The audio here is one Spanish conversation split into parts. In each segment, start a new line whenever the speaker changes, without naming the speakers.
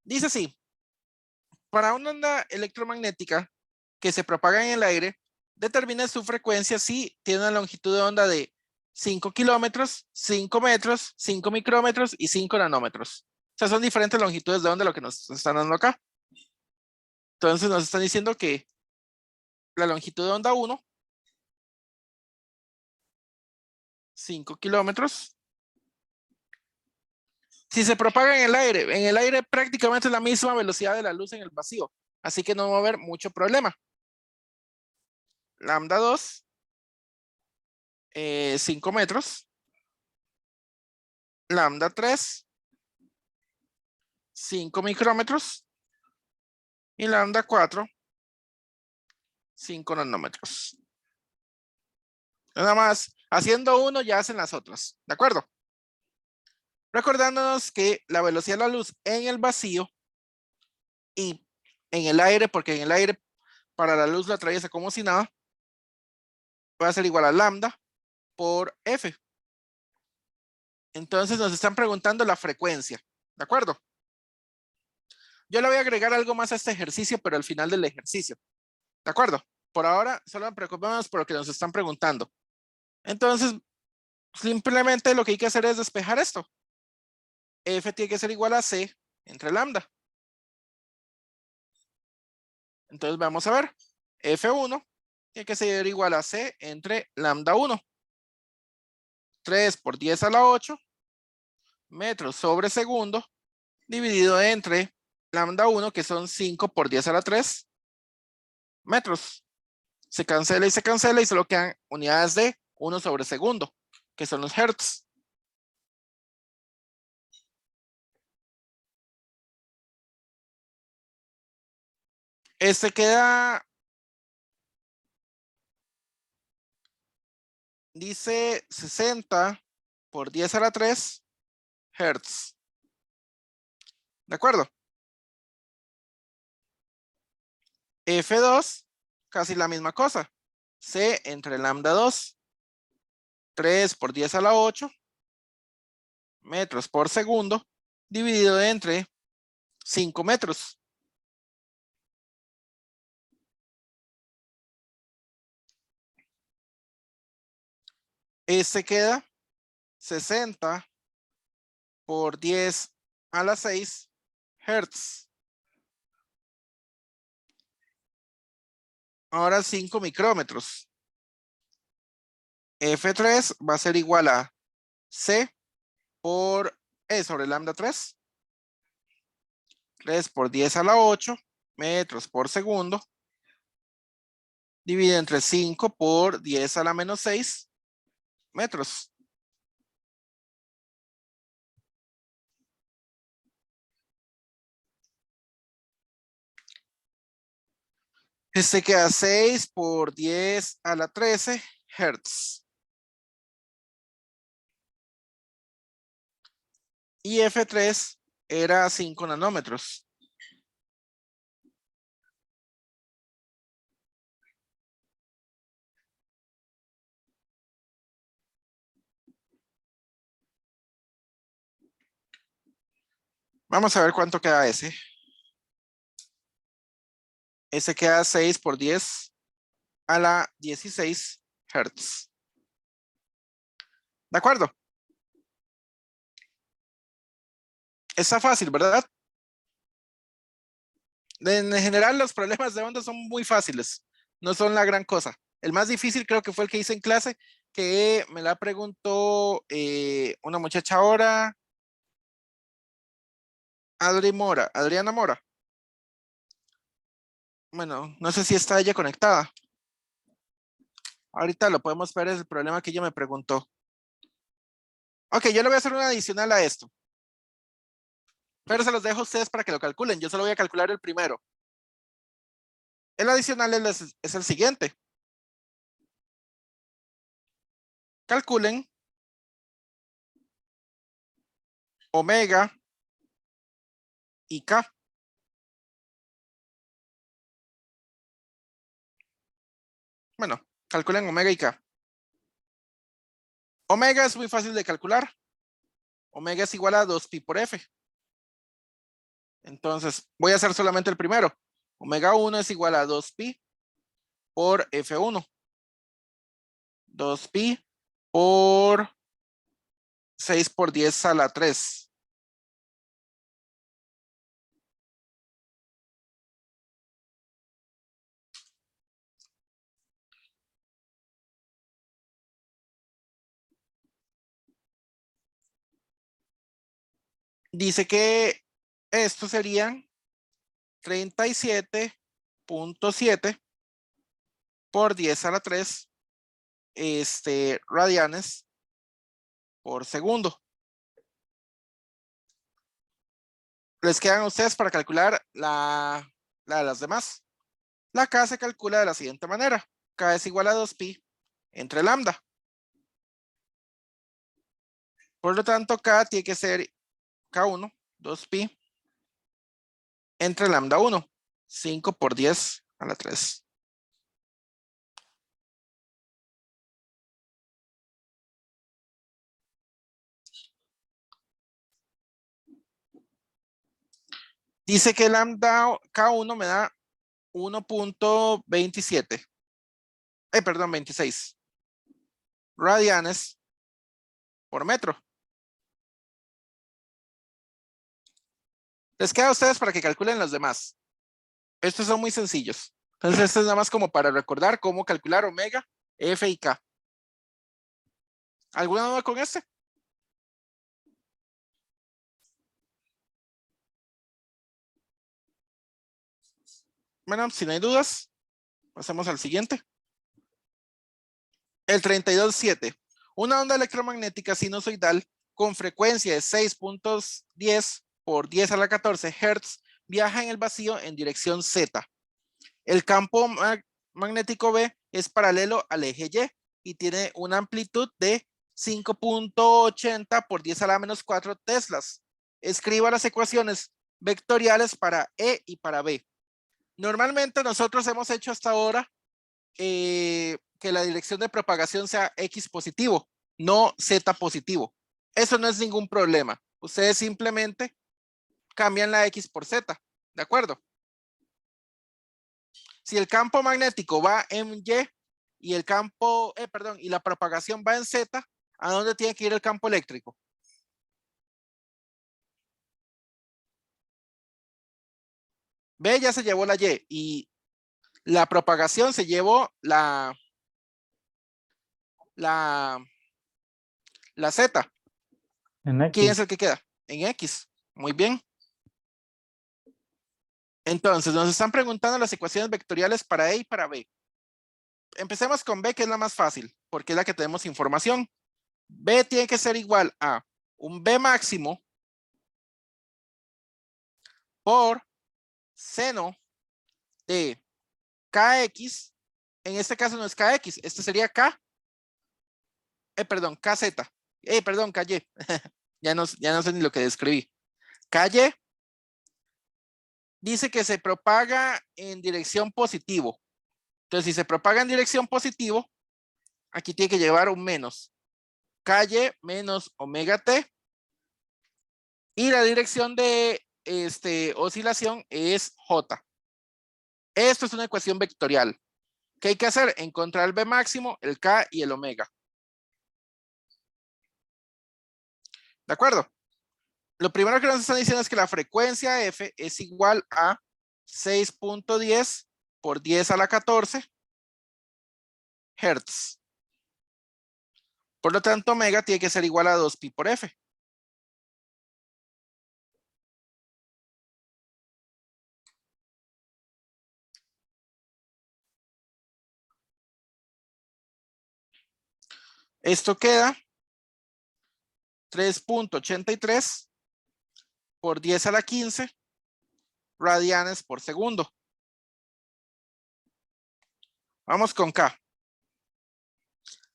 Dice así, para una onda electromagnética que se propaga en el aire, determina su frecuencia si tiene una longitud de onda de 5 kilómetros, 5 metros, 5 micrómetros y 5 nanómetros. O sea, son diferentes longitudes de onda lo que nos están dando acá. Entonces nos están diciendo que la longitud de onda 1, 5 kilómetros. Si se propaga en el aire prácticamente es la misma velocidad de la luz en el vacío, así que no va a haber mucho problema. Lambda 2, 5 metros. Lambda 3, 5 micrómetros. Y lambda 4, 5 nanómetros. Nada más, haciendo uno ya hacen las otras, ¿de acuerdo? Recordándonos que la velocidad de la luz en el vacío y en el aire, porque en el aire para la luz la atraviesa como si nada, va a ser igual a lambda por F. Entonces nos están preguntando la frecuencia, ¿de acuerdo? Yo le voy a agregar algo más a este ejercicio, pero al final del ejercicio, ¿de acuerdo? Por ahora solo preocupémonos por lo que nos están preguntando. Entonces, simplemente lo que hay que hacer es despejar esto. F tiene que ser igual a C entre lambda. Entonces vamos a ver. F1 tiene que ser igual a C entre lambda 1. 3 por 10 a la 8 metros sobre segundo dividido entre lambda 1, que son 5 por 10 a la 3 metros. Se cancela y solo quedan unidades de 1 sobre segundo, que son los hertz. Este queda, dice 60 por 10 a la 3 hertz. ¿De acuerdo? F2, casi la misma cosa. C entre lambda 2, 3 por 10 a la 8 metros por segundo, dividido entre 5 metros. Este queda 60 por 10 a la 6 hertz. Ahora 5 micrómetros. F3 va a ser igual a C por E sobre lambda 3. 3 por 10 a la 8 metros por segundo. Divide entre 5 por 10 a la menos 6 metros. Este queda 6 por 10 a la 13 hertz. Y F3 era 5 nanómetros. Vamos a ver cuánto queda ese. Ese queda 6 por 10 a la 16 hertz. ¿De acuerdo? Está fácil, ¿verdad? En general, los problemas de onda son muy fáciles. No son la gran cosa. El más difícil creo que fue el que hice en clase, que me la preguntó una muchacha ahora, Adriana Mora. Bueno, no sé si está ella conectada. Ahorita lo podemos ver, es el problema que ella me preguntó. Ok, yo le voy a hacer una adicional a esto. Pero se los dejo a ustedes para que lo calculen. Yo solo voy a calcular el primero. El adicional es el siguiente. Calculen omega y K. Bueno, calculen omega y K. Omega es muy fácil de calcular. Omega es igual a 2pi por F. Entonces, voy a hacer solamente el primero. Omega 1 es igual a 2pi por F1. 2pi por 6 por 10 a la 3. Dice que esto serían 37.7 por 10 a la 3 radianes por segundo. Les quedan a ustedes para calcular la de las demás. La K se calcula de la siguiente manera. K es igual a 2pi entre lambda. Por lo tanto, K tiene que ser K1, 2pi entre lambda 1, 5 por 10 a la 3. Dice que lambda K1 me da 1.27. Perdón, 26 radianes por metro. Les queda a ustedes para que calculen los demás. Estos son muy sencillos. Entonces, esto es nada más como para recordar cómo calcular omega, F y K. ¿Alguna duda con este? Bueno, si no hay dudas, pasemos al siguiente. El 32.7. Una onda electromagnética sinusoidal con frecuencia de 6.10 por 10 a la 14 Hz viaja en el vacío en dirección Z. El campo magnético B es paralelo al eje Y tiene una amplitud de 5.80 por 10 a la menos 4 teslas. Escriba las ecuaciones vectoriales para E y para B. Normalmente nosotros hemos hecho hasta ahora que la dirección de propagación sea X positivo, no Z positivo. Eso no es ningún problema. Ustedes simplemente cambian la X por Z, ¿de acuerdo? Si el campo magnético va en Y y el campo, y la propagación va en Z, ¿a dónde tiene que ir el campo eléctrico? B ya se llevó la Y y la propagación se llevó la Z.
En X.
¿Quién es el que queda? En X. Muy bien. Entonces, nos están preguntando las ecuaciones vectoriales para E y para B. Empecemos con B, que es la más fácil, porque es la que tenemos información. B tiene que ser igual a un B máximo por seno de KX. En este caso no es KX, este sería KZ. KY. ya no sé ni lo que describí. KY dice que se propaga en dirección positivo. Entonces, si se propaga en dirección positivo, aquí tiene que llevar un menos. KY menos omega T. Y la dirección de oscilación es J. Esto es una ecuación vectorial. ¿Qué hay que hacer? Encontrar el B máximo, el K y el omega. ¿De acuerdo? Lo primero que nos están diciendo es que la frecuencia F es igual a 6.10 por 10 a la 14 Hertz. Por lo tanto, omega tiene que ser igual a 2pi por F. Esto queda 3.83 por 10 a la 15 radianes por segundo. Vamos con K.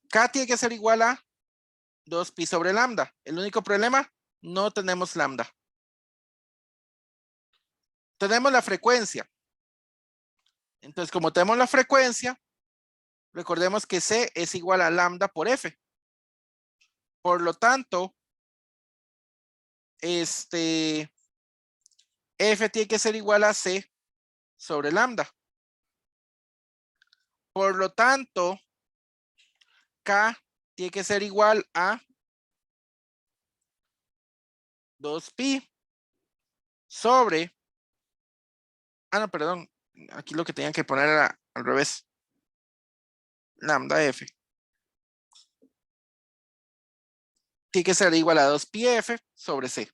K tiene que ser igual a 2pi sobre lambda. El único problema, no tenemos lambda. Tenemos la frecuencia. Entonces, como tenemos la frecuencia, recordemos que C es igual a lambda por F. Por lo tanto, F tiene que ser igual a C sobre lambda. Por lo tanto, K tiene que ser igual a 2pi sobre... Ah, no, perdón. Aquí lo que tenían que poner era al revés. Lambda F. Tiene que ser igual a 2pi F sobre C.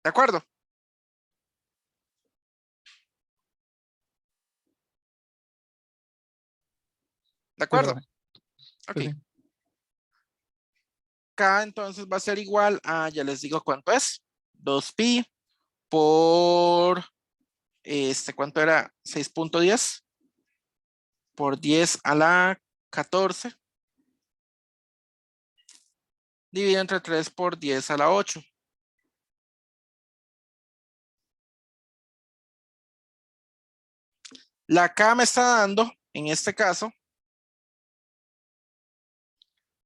¿De acuerdo? ¿De
Sí,
acuerdo?
profe.
Ok.
Sí, sí.
K entonces va a ser igual a, ya les digo cuánto es. 2pi por, ¿cuánto era? 6.10 por 10 a la 14. Dividido entre 3 por 10 a la 8. La K me está dando, en este caso,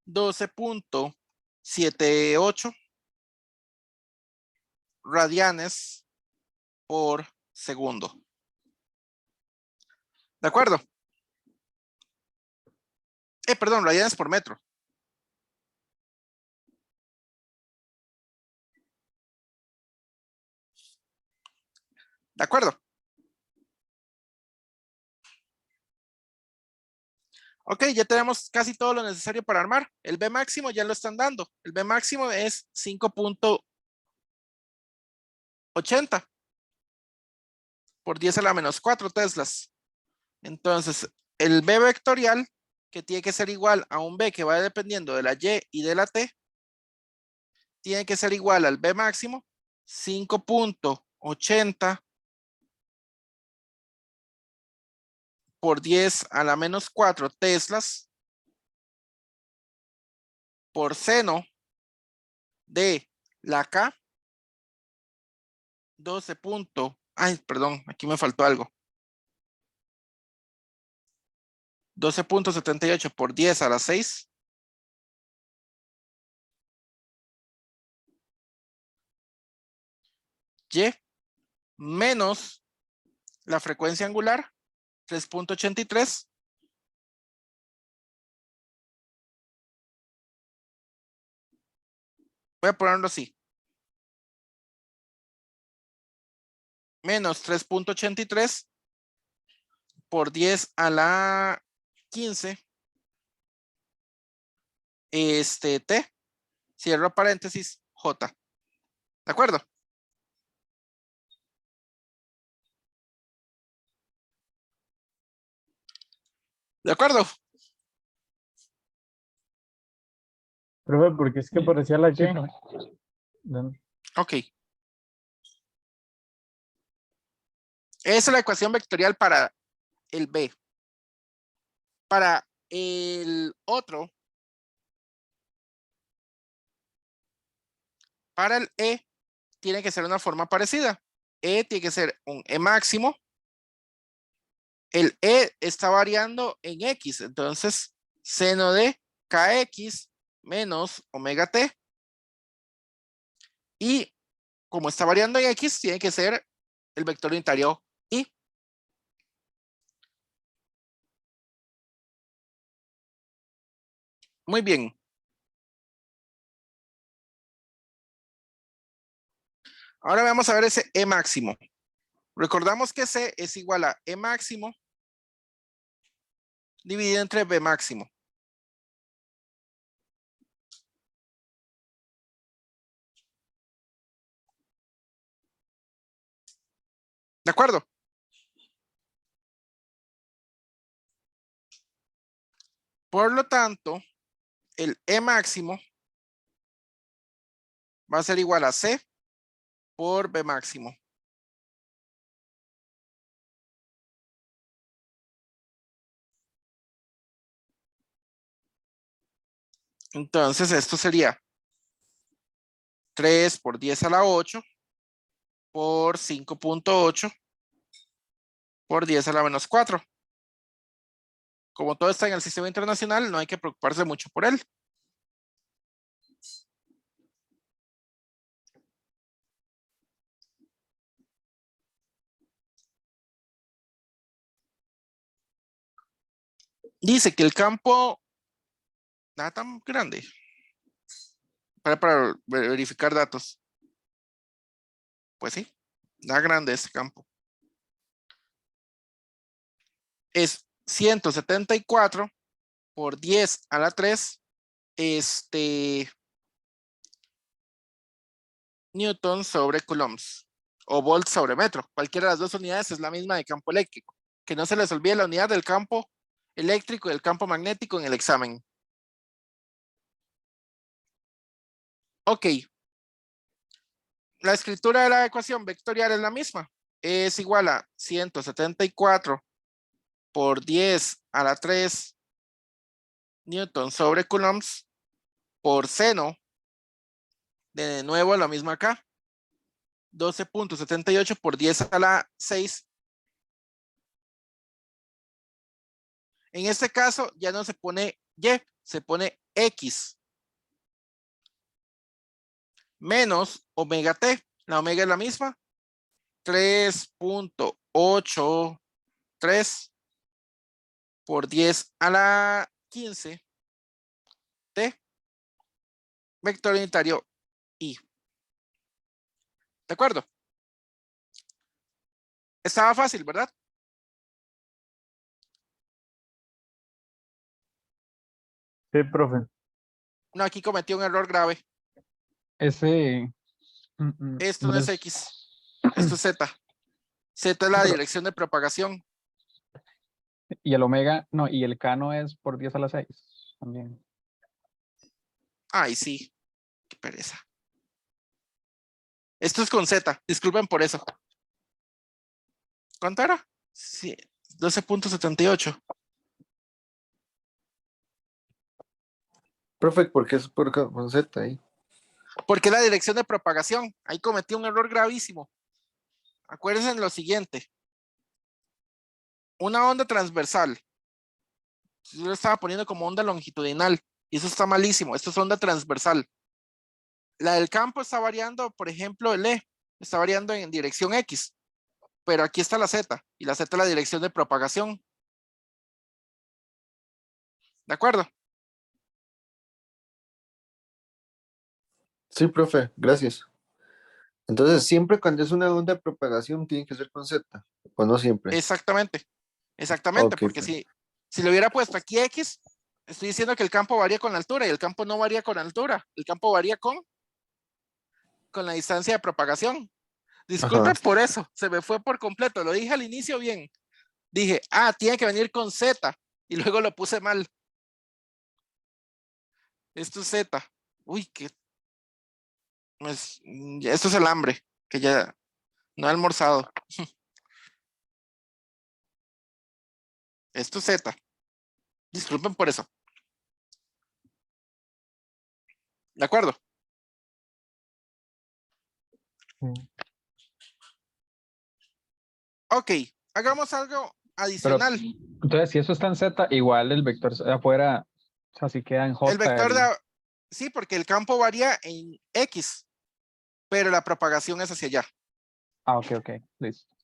12.78 radianes por segundo. ¿De acuerdo? Perdón, radianes por metro. ¿De acuerdo? Ok, ya tenemos casi todo lo necesario para armar. El B máximo ya lo están dando. El B máximo es 5.80 por 10 a la menos 4 teslas. Entonces, el B vectorial, que tiene que ser igual a un B que va dependiendo de la Y y de la T, tiene que ser igual al B máximo, 5.80 por 10 a la menos 4 teslas por seno de la K, 12. Ay, perdón, aquí me faltó algo. 12.78 por 10 a la 6. Y menos la frecuencia angular, 3.83. Voy a ponerlo así. Menos 3.83 por 10 a la 15. T, cierro paréntesis, J. ¿De acuerdo? ¿De acuerdo?
Profe, porque es que parecía la
Sí,
que.
profe.
Ok. Esa es la ecuación vectorial para el B. Para el otro, para el E, tiene que ser una forma parecida. E tiene que ser un E máximo. El E está variando en X, entonces seno de KX menos omega T. Y como está variando en X, tiene que ser el vector unitario Y. Muy bien. Ahora vamos a ver ese E máximo. Recordamos que C es igual a E máximo dividido entre B máximo. ¿De acuerdo? Por lo tanto, el E máximo va a ser igual a C por B máximo. Entonces esto sería 3 por 10 a la 8 por 5.8 por 10 a la menos 4. Como todo está en el sistema internacional, no hay que preocuparse mucho por él. Dice que el campo, nada tan grande, para verificar datos. Pues sí, nada grande ese campo. Es 174 por 10 a la 3, Newton sobre coulombs o volts sobre metro. Cualquiera de las dos unidades es la misma de campo eléctrico. Que no se les olvide la unidad del campo eléctrico y el campo magnético en el examen. Ok. La escritura de la ecuación vectorial es la misma. Es igual a 174 por 10 a la 3 Newton sobre coulombs por seno. De nuevo lo mismo acá. 12.78 por 10 a la 6. En este caso ya no se pone Y, se pone X. Menos omega T. La omega es la misma. 3.83 por 10 a la 15 T. Vector unitario I. ¿De acuerdo? Estaba fácil, ¿verdad?
Sí, profe.
No, aquí cometí un error grave.
Ese
Esto
no
no es
es.
X. Esto es Z. Z es la dirección de propagación.
Y el omega, no, y el K no es por 10 a la 6 también.
Ay, sí. Qué pereza. Esto es con Z. Disculpen por eso. ¿Cuánto era? Sí, 12.78.
Profe, ¿por qué es por con Z ahí?
Porque la dirección de propagación. Ahí cometí un error gravísimo. Acuérdense en lo siguiente. Una onda transversal. Yo lo estaba poniendo como onda longitudinal. Y eso está malísimo. Esto es onda transversal. La del campo está variando, por ejemplo, el E. Está variando en dirección X. Pero aquí está la Z. Y la Z es la dirección de propagación. ¿De acuerdo?
Sí, profe, gracias. Entonces, siempre cuando es una onda de propagación tiene que ser con Z, o no siempre.
Exactamente. Exactamente.
Ok,
Porque si le hubiera puesto aquí X, estoy diciendo que el campo varía con la altura y el campo no varía con la altura. El campo varía con la distancia de propagación. Disculpen
Ajá.
por eso, se me fue por completo. Lo dije al inicio bien. Dije, tiene que venir con Z y luego lo puse mal. Esto es Z. Uy, esto es el hambre, que ya no he almorzado. Esto es Z. Disculpen por eso. ¿De acuerdo? Ok, hagamos algo
Pero,
adicional.
entonces, si eso está en Z, igual el vector afuera, o sea, si queda en J.
El vector sí, porque el campo varía en X, pero la propagación es hacia allá.
Ok, listo.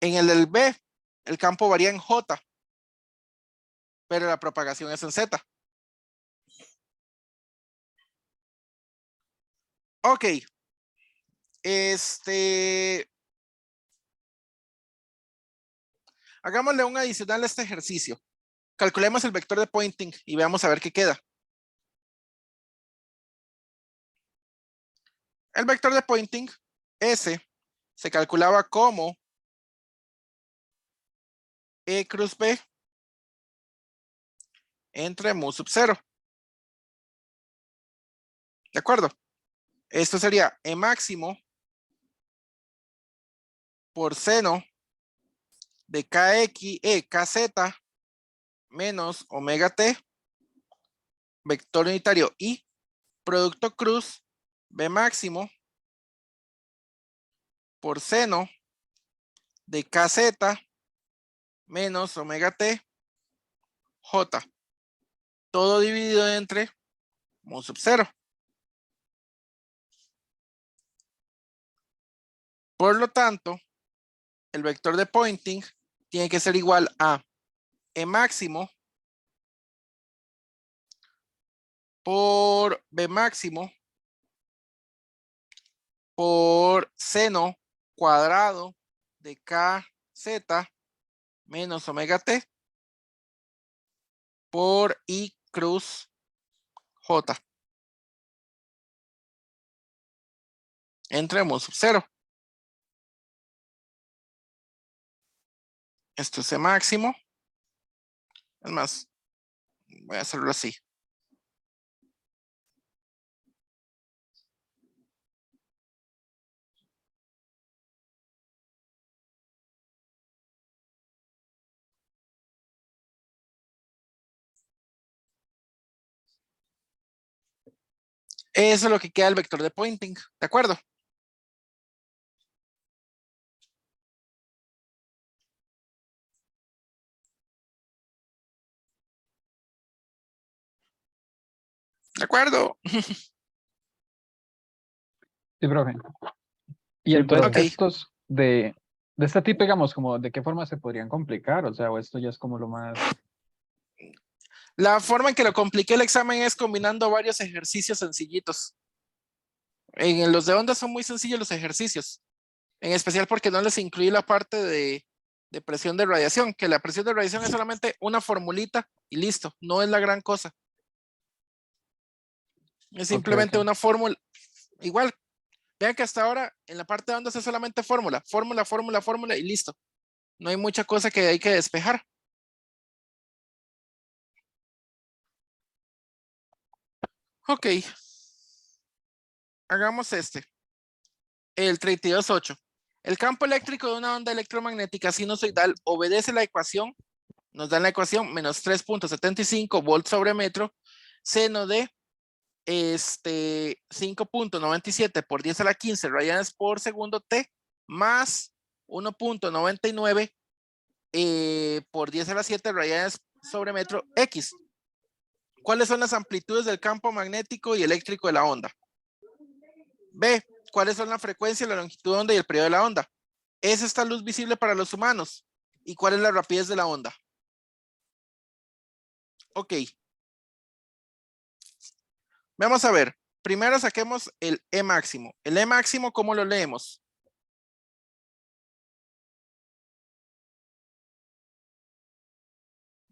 En el del B, el campo varía en J, pero la propagación es en Z. Ok. Hagámosle un adicional a este ejercicio. Calculemos el vector de Poynting y veamos a ver qué queda. El vector de Poynting, S, se calculaba como E cruz B entre mu sub 0. ¿De acuerdo? Esto sería E máximo por seno de KZ menos omega T, vector unitario I, producto cruz B máximo por seno de KZ menos omega T J. Todo dividido entre mu sub 0. Por lo tanto, el vector de Poynting tiene que ser igual a E máximo por B máximo por seno cuadrado de KZ menos omega T por I cruz J. Entremos sub 0. Esto es E máximo. Es más, voy a hacerlo así. Eso es lo que queda el vector de Poynting, ¿de acuerdo? ¿De acuerdo?
Sí, profe. Y
Sí,
entonces
profe.
estos de este tipo, digamos, como de qué forma se podrían complicar, o sea, o esto ya es como lo más.
La forma en que lo compliqué el examen es combinando varios ejercicios sencillitos. En los de onda son muy sencillos los ejercicios, en especial porque no les incluí la parte de presión de radiación, que la presión de radiación es solamente una formulita y listo, no es la gran cosa. Es simplemente
Ok.
una fórmula. Igual, vean que hasta ahora en la parte de ondas es solamente fórmula, fórmula y listo. No hay mucha cosa que hay que despejar. Ok. Hagamos este. El 32.8. El campo eléctrico de una onda electromagnética sinusoidal obedece la ecuación, nos dan la ecuación menos 3.75 volts sobre metro, seno de 5.97 por 10 a la 15 radianes por segundo T más 1.99 por 10 a la 7 radianes sobre metro X. ¿Cuáles son las amplitudes del campo magnético y eléctrico de la onda? B. ¿Cuáles son la frecuencia, la longitud de onda y el periodo de la onda? ¿Es esta luz visible para los humanos? ¿Y cuál es la rapidez de la onda? Ok. Vamos a ver. Primero saquemos el E máximo. El E máximo, ¿cómo lo leemos?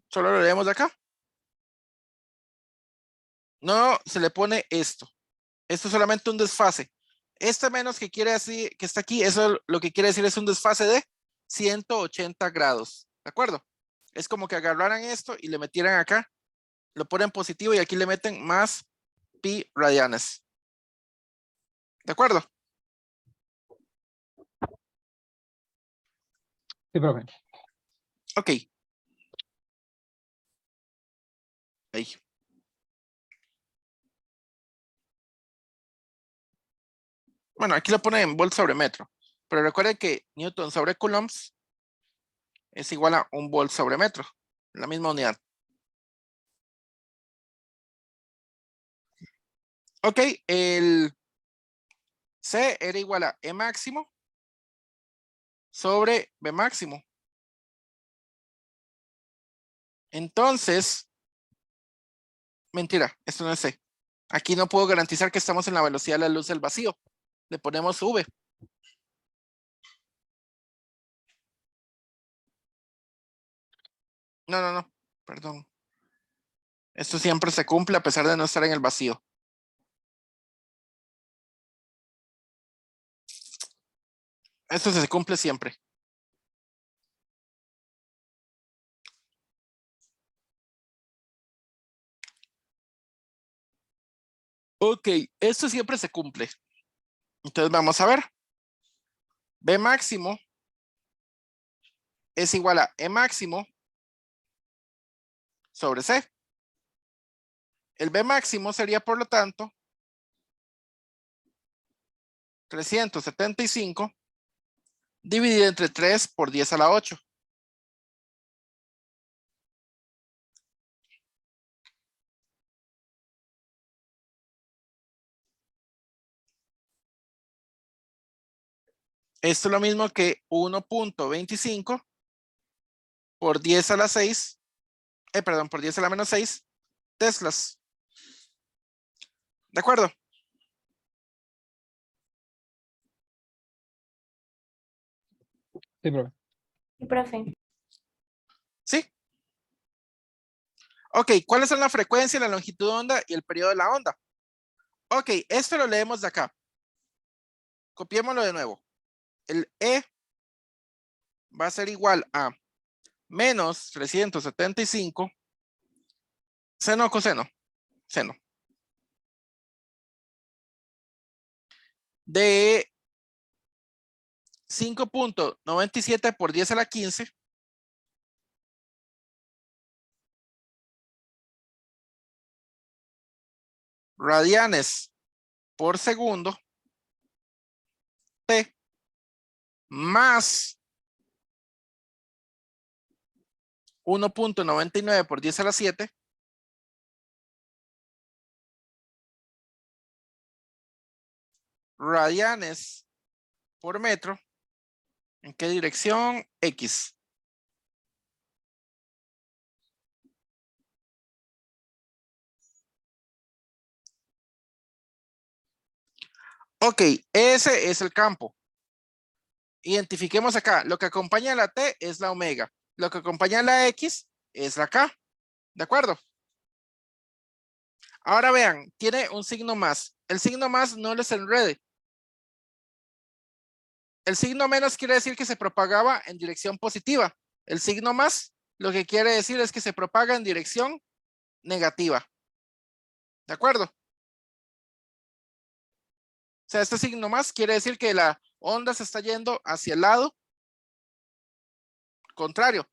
Solo lo leemos de acá. No, se le pone esto. Esto es solamente un desfase. Este menos que quiere decir que está aquí, eso lo que quiere decir es un desfase de 180 grados. ¿De acuerdo? Es como que agarraran esto y le metieran acá, lo ponen positivo y aquí le meten más pi radianes. ¿De acuerdo?
Sí, profe.
Ok. Ahí. Bueno, aquí lo ponen en volt sobre metro. Pero recuerden que Newton sobre coulombs es igual a 1 volt sobre metro. La misma unidad. Ok, el C era igual a E máximo sobre B máximo. Entonces, mentira, esto no es C. Aquí no puedo garantizar que estamos en la velocidad de la luz del vacío. Le ponemos V. No, perdón. Esto siempre se cumple a pesar de no estar en el vacío. Esto se cumple siempre. Ok, esto siempre se cumple. Entonces vamos a ver. B máximo es igual a E máximo sobre C. El B máximo sería, por lo tanto, 375 dividido entre 3 por 10 a la 8. Esto es lo mismo que 1.25 por 10 a la 6, perdón, por 10 a la menos 6 teslas. ¿De acuerdo?
Sí, profe.
Sí, profe.
¿Sí? Ok, ¿cuáles son la frecuencia, la longitud de onda y el periodo de la onda? Ok, esto lo leemos de acá. Copiémoslo de nuevo. El E va a ser igual a menos 375 seno o coseno. Seno. De 5.97 por 10 a la 15 radianes por segundo T más 1.99 por 10 a la 7 radianes por metro. ¿En qué dirección? X. Ok, ese es el campo. Identifiquemos acá. Lo que acompaña a la T es la omega. Lo que acompaña a la X es la K. ¿De acuerdo? Ahora vean, tiene un signo más. El signo más no les enrede. El signo menos quiere decir que se propagaba en dirección positiva. El signo más lo que quiere decir es que se propaga en dirección negativa. ¿De acuerdo? O sea, este signo más quiere decir que la onda se está yendo hacia el lado contrario.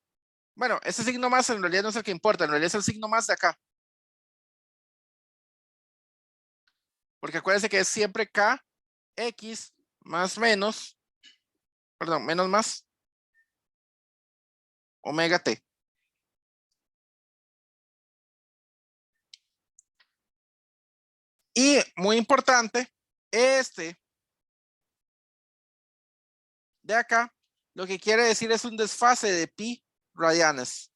Bueno, ese signo más en realidad no es el que importa, en realidad es el signo más de acá. Porque acuérdense que es siempre KX más menos, perdón, menos más omega T. Y muy importante, este de acá, lo que quiere decir es un desfase de pi radianes.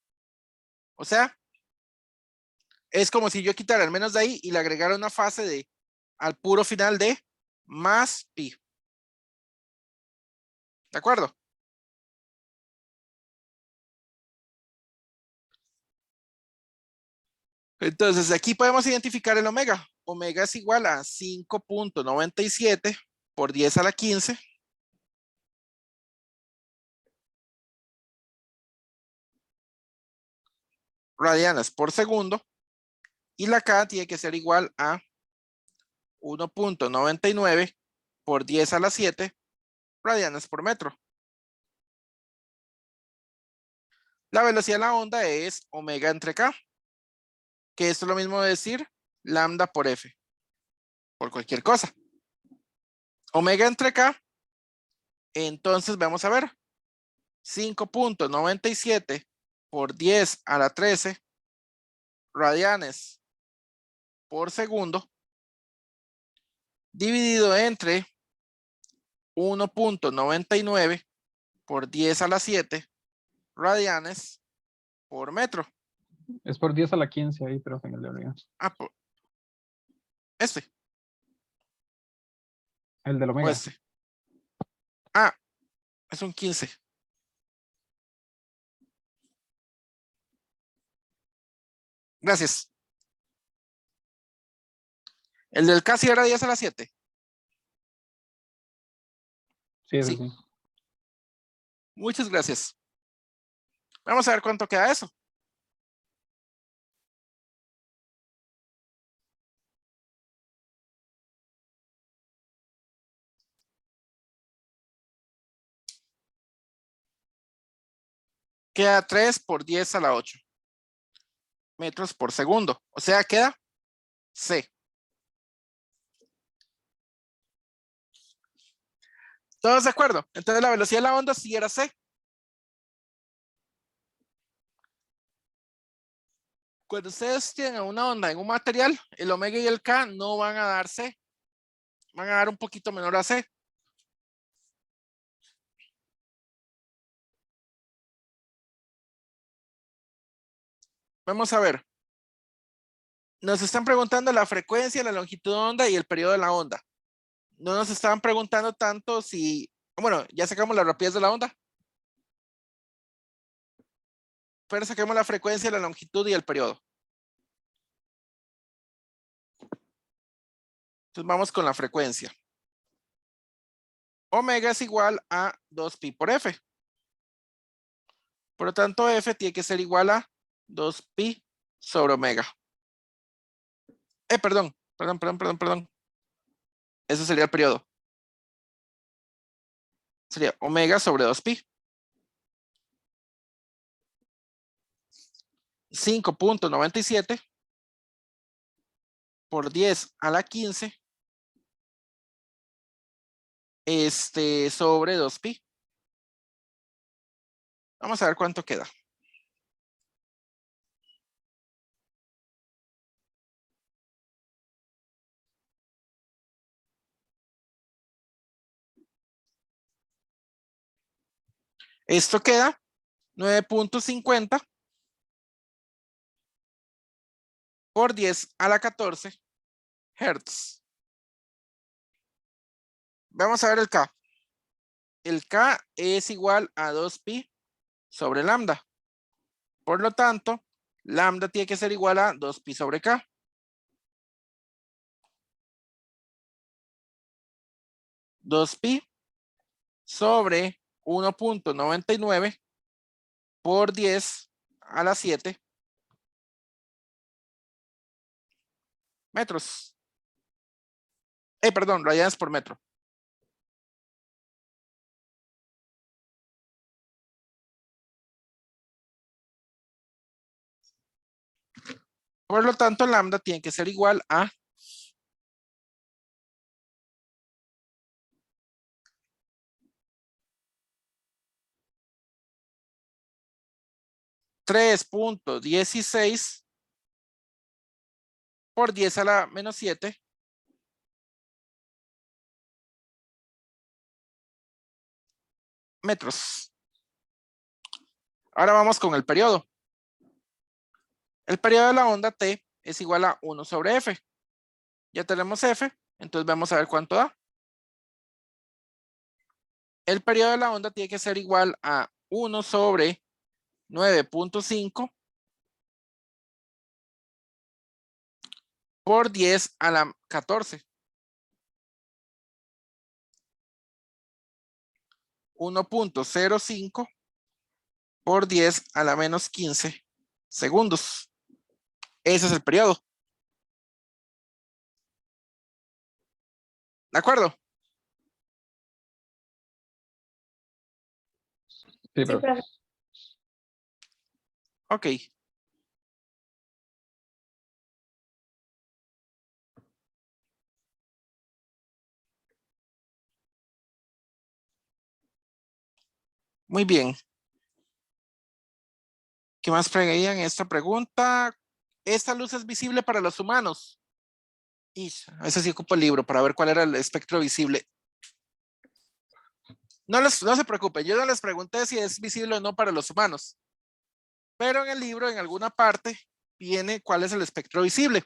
O sea, es como si yo quitara el menos de ahí y le agregara una fase de al puro final de más pi. ¿De acuerdo? Entonces, aquí podemos identificar el omega. Omega es igual a 5.97 por 10 a la 15 radianes por segundo. Y la K tiene que ser igual a 1.99 por 10 a la 7 radianes por metro. La velocidad de la onda es omega entre K, que esto es lo mismo de decir lambda por F, por cualquier cosa. Omega entre K, entonces vamos a ver, 5.97 por 10 a la 13 radianes por segundo, dividido entre 1.99 por 10 a la 7 radianes por metro.
Es por 10 a la 15 ahí, profe, en el de arriba.
Ah, este
El del
o
omega.
este. Ah, es un 15. Gracias. El del casi era 10 a la 7.
Sí, eso
Sí.
sí.
Muchas gracias. Vamos a ver cuánto queda eso. Queda 3 por 10 a la 8 metros por segundo. O sea, queda C. ¿Todos de acuerdo? Entonces la velocidad de la onda sí era C. Cuando ustedes tienen una onda en un material, el omega y el K no van a dar C. Van a dar un poquito menor a C. Vamos a ver. Nos están preguntando la frecuencia, la longitud de onda y el periodo de la onda. No nos estaban preguntando tanto si, bueno, ya sacamos la rapidez de la onda. Pero saquemos la frecuencia, la longitud y el periodo. Entonces vamos con la frecuencia. Omega es igual a 2pi por f. Por lo tanto, f tiene que ser igual a 2pi sobre omega. Perdón. Ese sería el periodo. Sería omega sobre 2pi. 5.97 por 10 a la 15 sobre 2pi. Vamos a ver cuánto queda. Esto queda 9.50 por 10 a la 14 Hertz. Vamos a ver el K. El K es igual a 2pi sobre lambda. Por lo tanto, lambda tiene que ser igual a 2pi sobre K. Dos pi sobre 1.99 por 10 a la 7 metros. Perdón, rayadas por metro. Por lo tanto, lambda tiene que ser igual a 3.16 por 10 a la menos 7 metros. Ahora vamos con el periodo. El periodo de la onda T es igual a 1 sobre F. Ya tenemos F, entonces vamos a ver cuánto da. El periodo de la onda tiene que ser igual a 1 sobre 9.5 por 10 a la 14. 1.05 por 10 a la menos 15 segundos. Ese es el periodo. ¿De acuerdo?
Sí, profe.
Ok. Muy bien. ¿Qué más preguntan esta pregunta? ¿Esta luz es visible para los humanos? Ese sí ocupa el libro para ver cuál era el espectro visible. No se preocupen, yo no les pregunté si es visible o no para los humanos. Pero en el libro, en alguna parte, viene cuál es el espectro visible.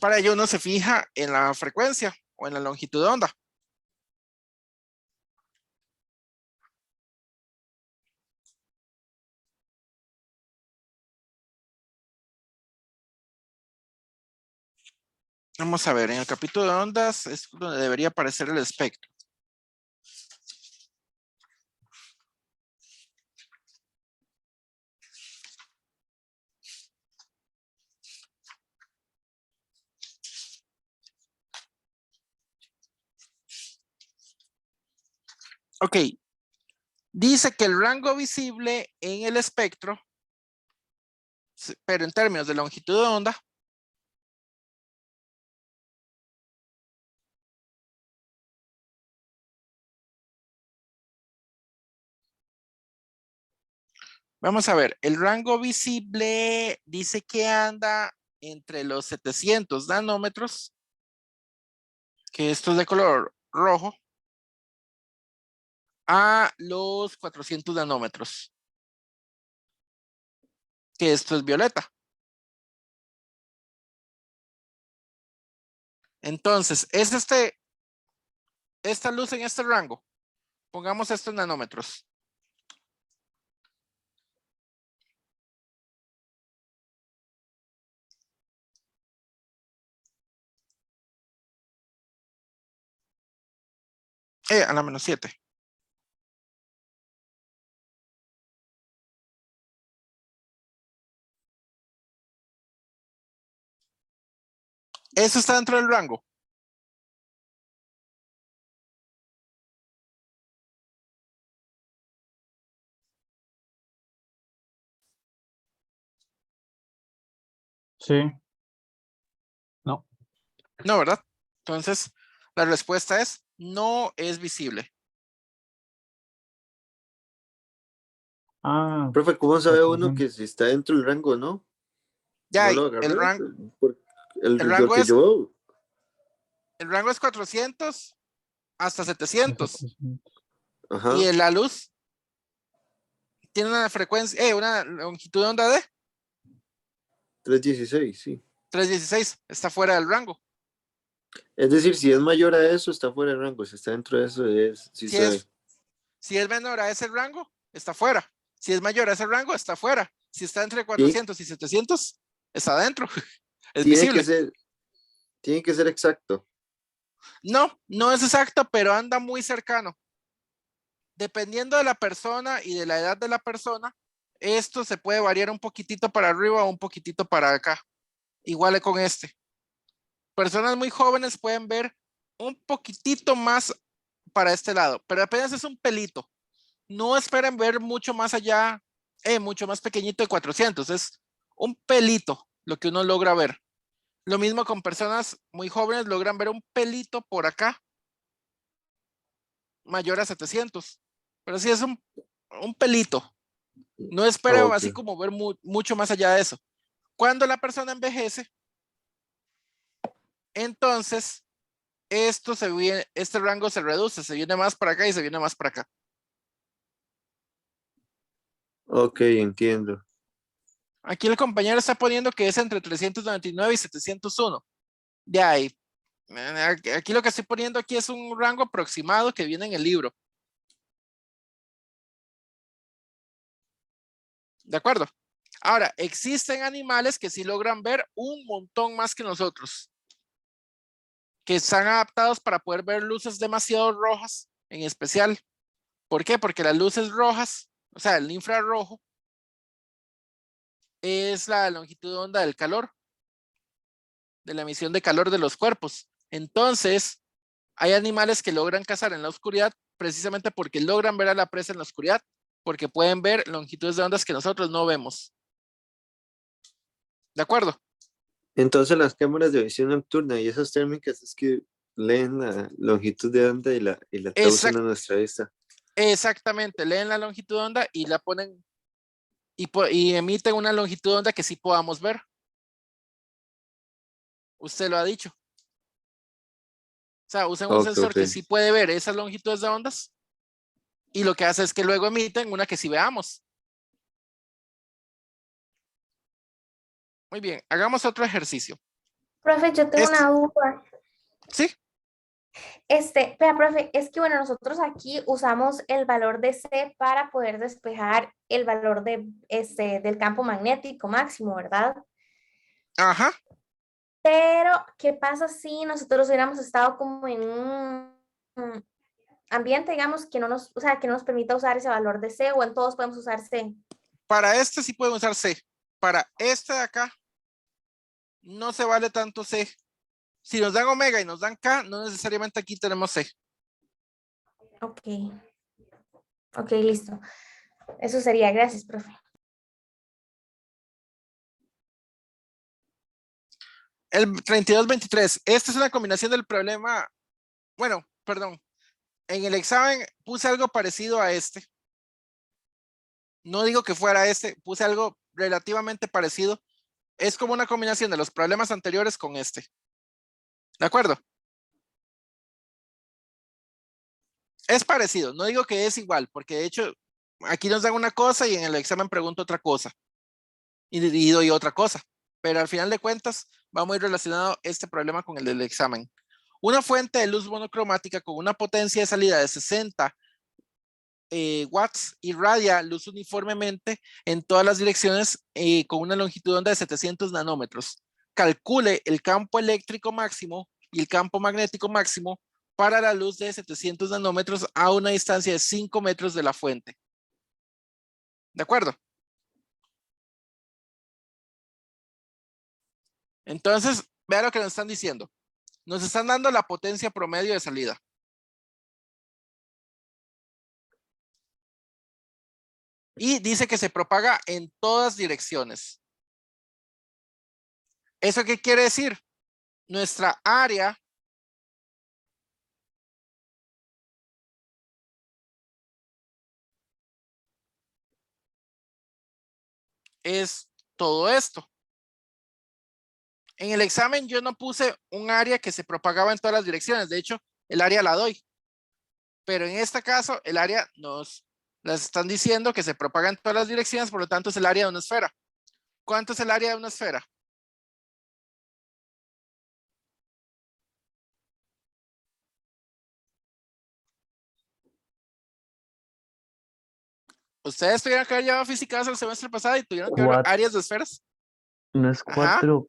Para ello uno se fija en la frecuencia o en la longitud de onda. Vamos a ver, en el capítulo de ondas es donde debería aparecer el espectro. Ok. Dice que el rango visible en el espectro, pero en términos de longitud de onda, vamos a ver, el rango visible dice que anda entre los 700 nanómetros, que esto es de color rojo, a los 400 nanómetros, que esto es violeta. Entonces, es esta luz en este rango. Pongamos esto en nanómetros. A la -7. Eso está dentro del rango.
Sí.
No.
No, ¿verdad? Entonces, la respuesta es no es visible.
Ah,
Profe, ¿cómo sabe uno
400.
que si está dentro del rango, no?
Ya,
No
hay,
lo
el
agarré.
rango, el
Lo
rango
que
es,
yo veo.
el rango es 400 hasta 700. Y
Pues,
Ajá.
la luz tiene una frecuencia, una longitud de onda de
316, sí.
316. Está fuera del rango.
Es decir, si es mayor a eso, está fuera del rango. Si está dentro de eso, sí
Si
sabe.
es, si es menor a ese rango, está fuera. Si es mayor a ese rango, está fuera. Si está entre
Tiene,
400 y 700, está adentro. Es
tiene que
visible.
ser, tiene que ser exacto.
No, no es exacto, pero anda muy cercano. Dependiendo de la persona y de la edad de la persona, esto se puede variar un poquitito para arriba o un poquitito para acá. Igual con este. Personas muy jóvenes pueden ver un poquitito más para este lado, pero apenas es un pelito. No esperen ver mucho más allá, mucho más pequeñito de 400. Es un pelito lo que uno logra ver. Lo mismo con personas muy jóvenes, logran ver un pelito por acá, mayor a 700. Pero sí es un pelito. No espero
Ok.
así como ver mucho más allá de eso. Cuando la persona envejece, entonces este rango se reduce, se viene más para acá y se viene más para acá.
Ok, entiendo.
Aquí el compañero está poniendo que es entre 399 y 701. De ahí, aquí lo que estoy poniendo aquí es un rango aproximado que viene en el libro. ¿De acuerdo? Ahora, existen animales que sí logran ver un montón más que nosotros, que están adaptados para poder ver luces demasiado rojas en especial. ¿Por qué? Porque las luces rojas, o sea, el infrarrojo, es la longitud de onda del calor, de la emisión de calor de los cuerpos. Entonces, hay animales que logran cazar en la oscuridad precisamente porque logran ver a la presa en la oscuridad, porque pueden ver longitudes de ondas que nosotros no vemos. ¿De acuerdo?
Entonces las cámaras de visión nocturna y esas térmicas es que leen la longitud de onda y la traducen a nuestra vista.
Exactamente, leen la longitud de onda y la ponen y emiten una longitud de onda que sí podamos ver. Usted lo ha dicho. O sea, usan un
Ok,
sensor
ok.
que sí puede ver esas longitudes de ondas y lo que hace es que luego emiten una que sí veamos. Muy bien, hagamos otro ejercicio.
Profe, yo tengo
Este,
una duda.
sí,
Vea, profe, es que bueno, nosotros aquí usamos el valor de C para poder despejar el valor del campo magnético máximo, ¿verdad?
ajá.
Pero, ¿qué pasa si nosotros hubiéramos estado como en un ambiente, digamos, que no nos, o sea, que no nos permita usar ese valor de C o en todos podemos usar C?
Para este sí pueden usar C. Para este de acá no se vale tanto C. Si nos dan omega y nos dan K, no necesariamente aquí tenemos C.
Ok, ok, listo. Eso sería, gracias, profe.
El 3223, esta es una combinación del problema, bueno, perdón, en el examen puse algo parecido a este. No digo que fuera este, puse algo relativamente parecido. Es como una combinación de los problemas anteriores con este. ¿De acuerdo? Es parecido, no digo que es igual, porque de hecho aquí nos dan una cosa y en el examen pregunto otra cosa. Y doy otra cosa. pero al final de cuentas va muy relacionado este problema con el del examen. Una fuente de luz monocromática con una potencia de salida de 60 watts irradia luz uniformemente en todas las direcciones con una longitud de onda de 700 nanómetros. Calcule el campo eléctrico máximo y el campo magnético máximo para la luz de 700 nanómetros a una distancia de 5 metros de la fuente. ¿De acuerdo? Entonces, vean lo que nos están diciendo. Nos están dando la potencia promedio de salida. Y dice que se propaga en todas direcciones. ¿Eso qué quiere decir? Nuestra área es todo esto. En el examen yo no puse un área que se propagaba en todas las direcciones. De hecho, el área la doy. Pero en este caso, el área las están diciendo que se propaga en todas las direcciones, por lo tanto es el área de una esfera. ¿Cuánto es el área de una esfera? Ustedes tuvieron que haber llevado física el semestre pasado y tuvieron que ver áreas de esferas.
¿No es
Ajá.
4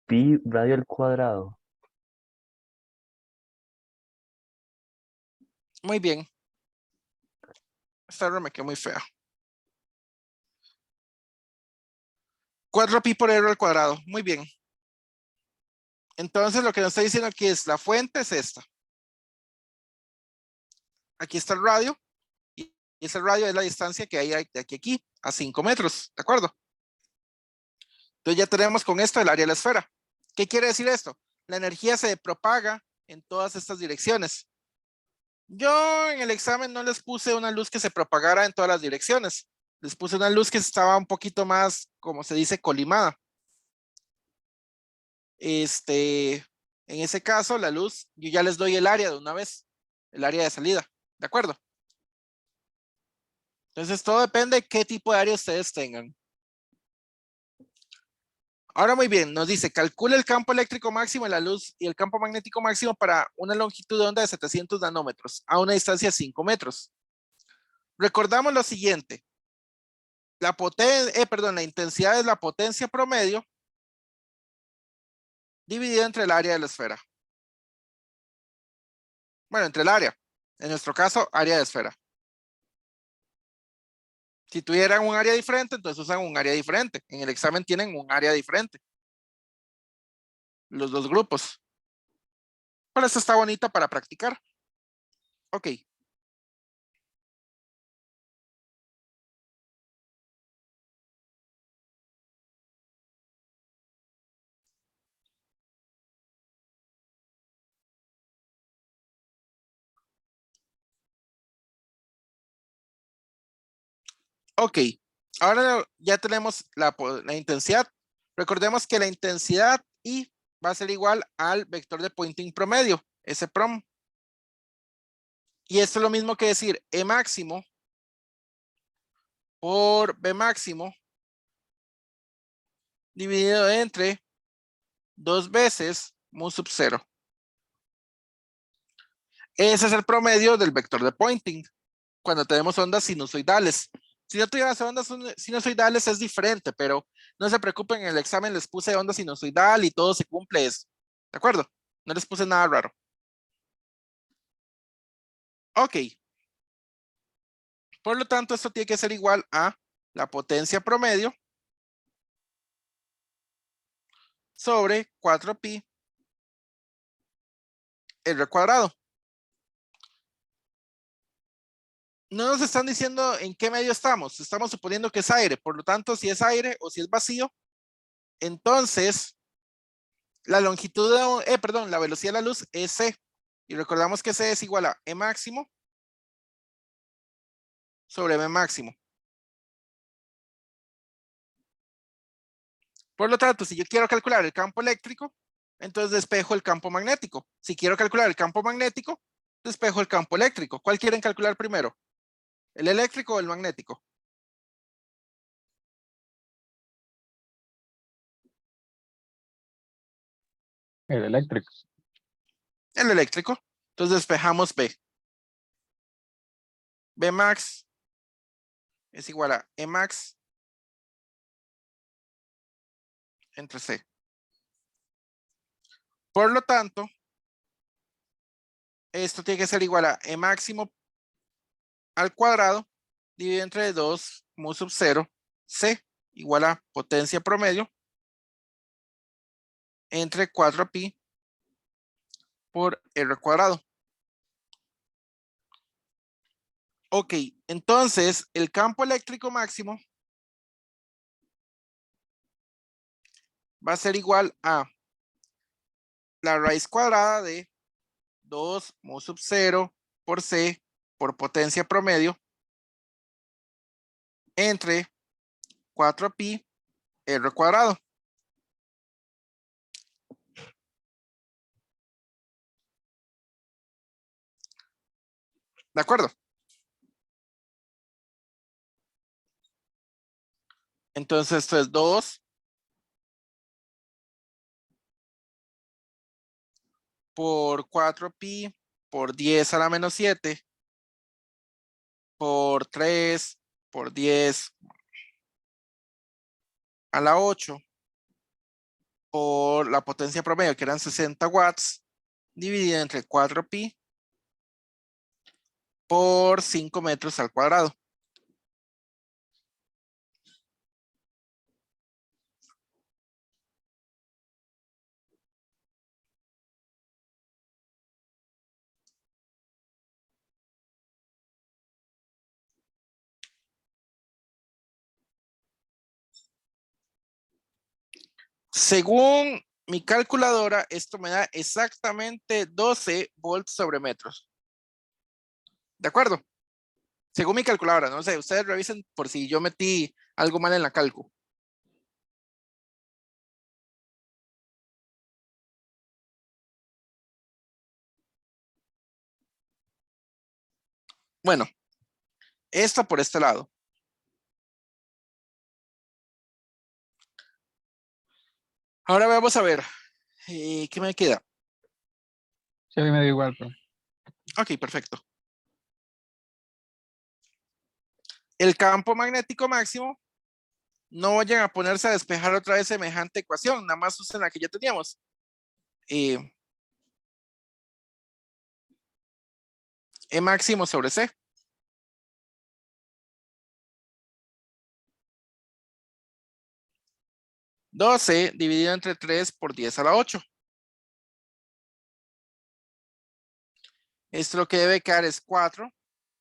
pi radio al cuadrado?
Muy bien. Esta error me quedó muy fea. 4 pi por r al cuadrado. Muy bien. Entonces lo que nos está diciendo aquí es la fuente es esta. Aquí está el radio. Y ese radio es la distancia que hay de aquí a aquí, a 5 metros. ¿De acuerdo? Entonces ya tenemos con esto el área de la esfera. ¿Qué quiere decir esto? La energía se propaga en todas estas direcciones. Yo en el examen no les puse una luz que se propagara en todas las direcciones. Les puse una luz que estaba un poquito más, como se dice, colimada. En ese caso, la luz, yo ya les doy el área de una vez, el área de salida. ¿De acuerdo? Entonces todo depende de qué tipo de área ustedes tengan. Ahora muy bien, nos dice, calcula el campo eléctrico máximo de la luz y el campo magnético máximo para una longitud de onda de 700 nanómetros a una distancia de 5 metros. Recordamos lo siguiente. La intensidad es la potencia promedio dividida entre el área de la esfera. Bueno, entre el área. En nuestro caso, área de esfera. Si tuvieran un área diferente, entonces usan un área diferente. En el examen tienen un área diferente. Los dos grupos. Pero esto está bonito para practicar. Ok. Ok. Ahora ya tenemos la intensidad. Recordemos que la intensidad I va a ser igual al vector de Poynting promedio, ese prom. Y esto es lo mismo que decir E máximo por B máximo dividido entre 2 veces mu sub 0. Ese es el promedio del vector de Poynting cuando tenemos ondas sinusoidales. Si no tuvieras ondas sinusoidales es diferente, pero no se preocupen, en el examen les puse onda sinusoidal y todo se cumple eso. ¿De acuerdo? No les puse nada raro. Ok. Por lo tanto, esto tiene que ser igual a la potencia promedio sobre 4 pi r cuadrado. No nos están diciendo en qué medio estamos. Estamos suponiendo que es aire. Por lo tanto, si es aire o si es vacío, entonces la longitud de, la velocidad de la luz es c. Y recordamos que c es igual a E máximo sobre B máximo. Por lo tanto, si yo quiero calcular el campo eléctrico, entonces despejo el campo magnético. Si quiero calcular el campo magnético, despejo el campo eléctrico. ¿Cuál quieren calcular primero? ¿El eléctrico o el magnético?
El eléctrico.
El eléctrico. Entonces despejamos B. B max es igual a E max entre C. Por lo tanto, esto tiene que ser igual a E máximo al cuadrado dividido entre 2 mu sub 0 C igual a potencia promedio entre 4pi por R cuadrado. Ok, entonces el campo eléctrico máximo va a ser igual a la raíz cuadrada de 2 mu sub 0 por C por potencia promedio entre 4pi R cuadrado. ¿De acuerdo? Entonces esto es 2 por 4pi por 10 a la menos 7 por 3 por 10 a la 8 por la potencia promedio que eran 60 watts dividido entre 4pi por 5 metros al cuadrado. Según mi calculadora, esto me da exactamente 12 volts sobre metros. ¿De acuerdo? Según mi calculadora, no sé, ustedes revisen por si yo metí algo mal en la cálculo. Bueno, esto por este lado. Ahora vamos a ver, ¿qué me queda?
Sí, a mí me da igual, pero
Ok, perfecto. El campo magnético máximo, no vayan a ponerse a despejar otra vez semejante ecuación, nada más usen la que ya teníamos. E máximo sobre C. $12 dividido entre 3 por 10 a la 8. Esto lo que debe quedar es 4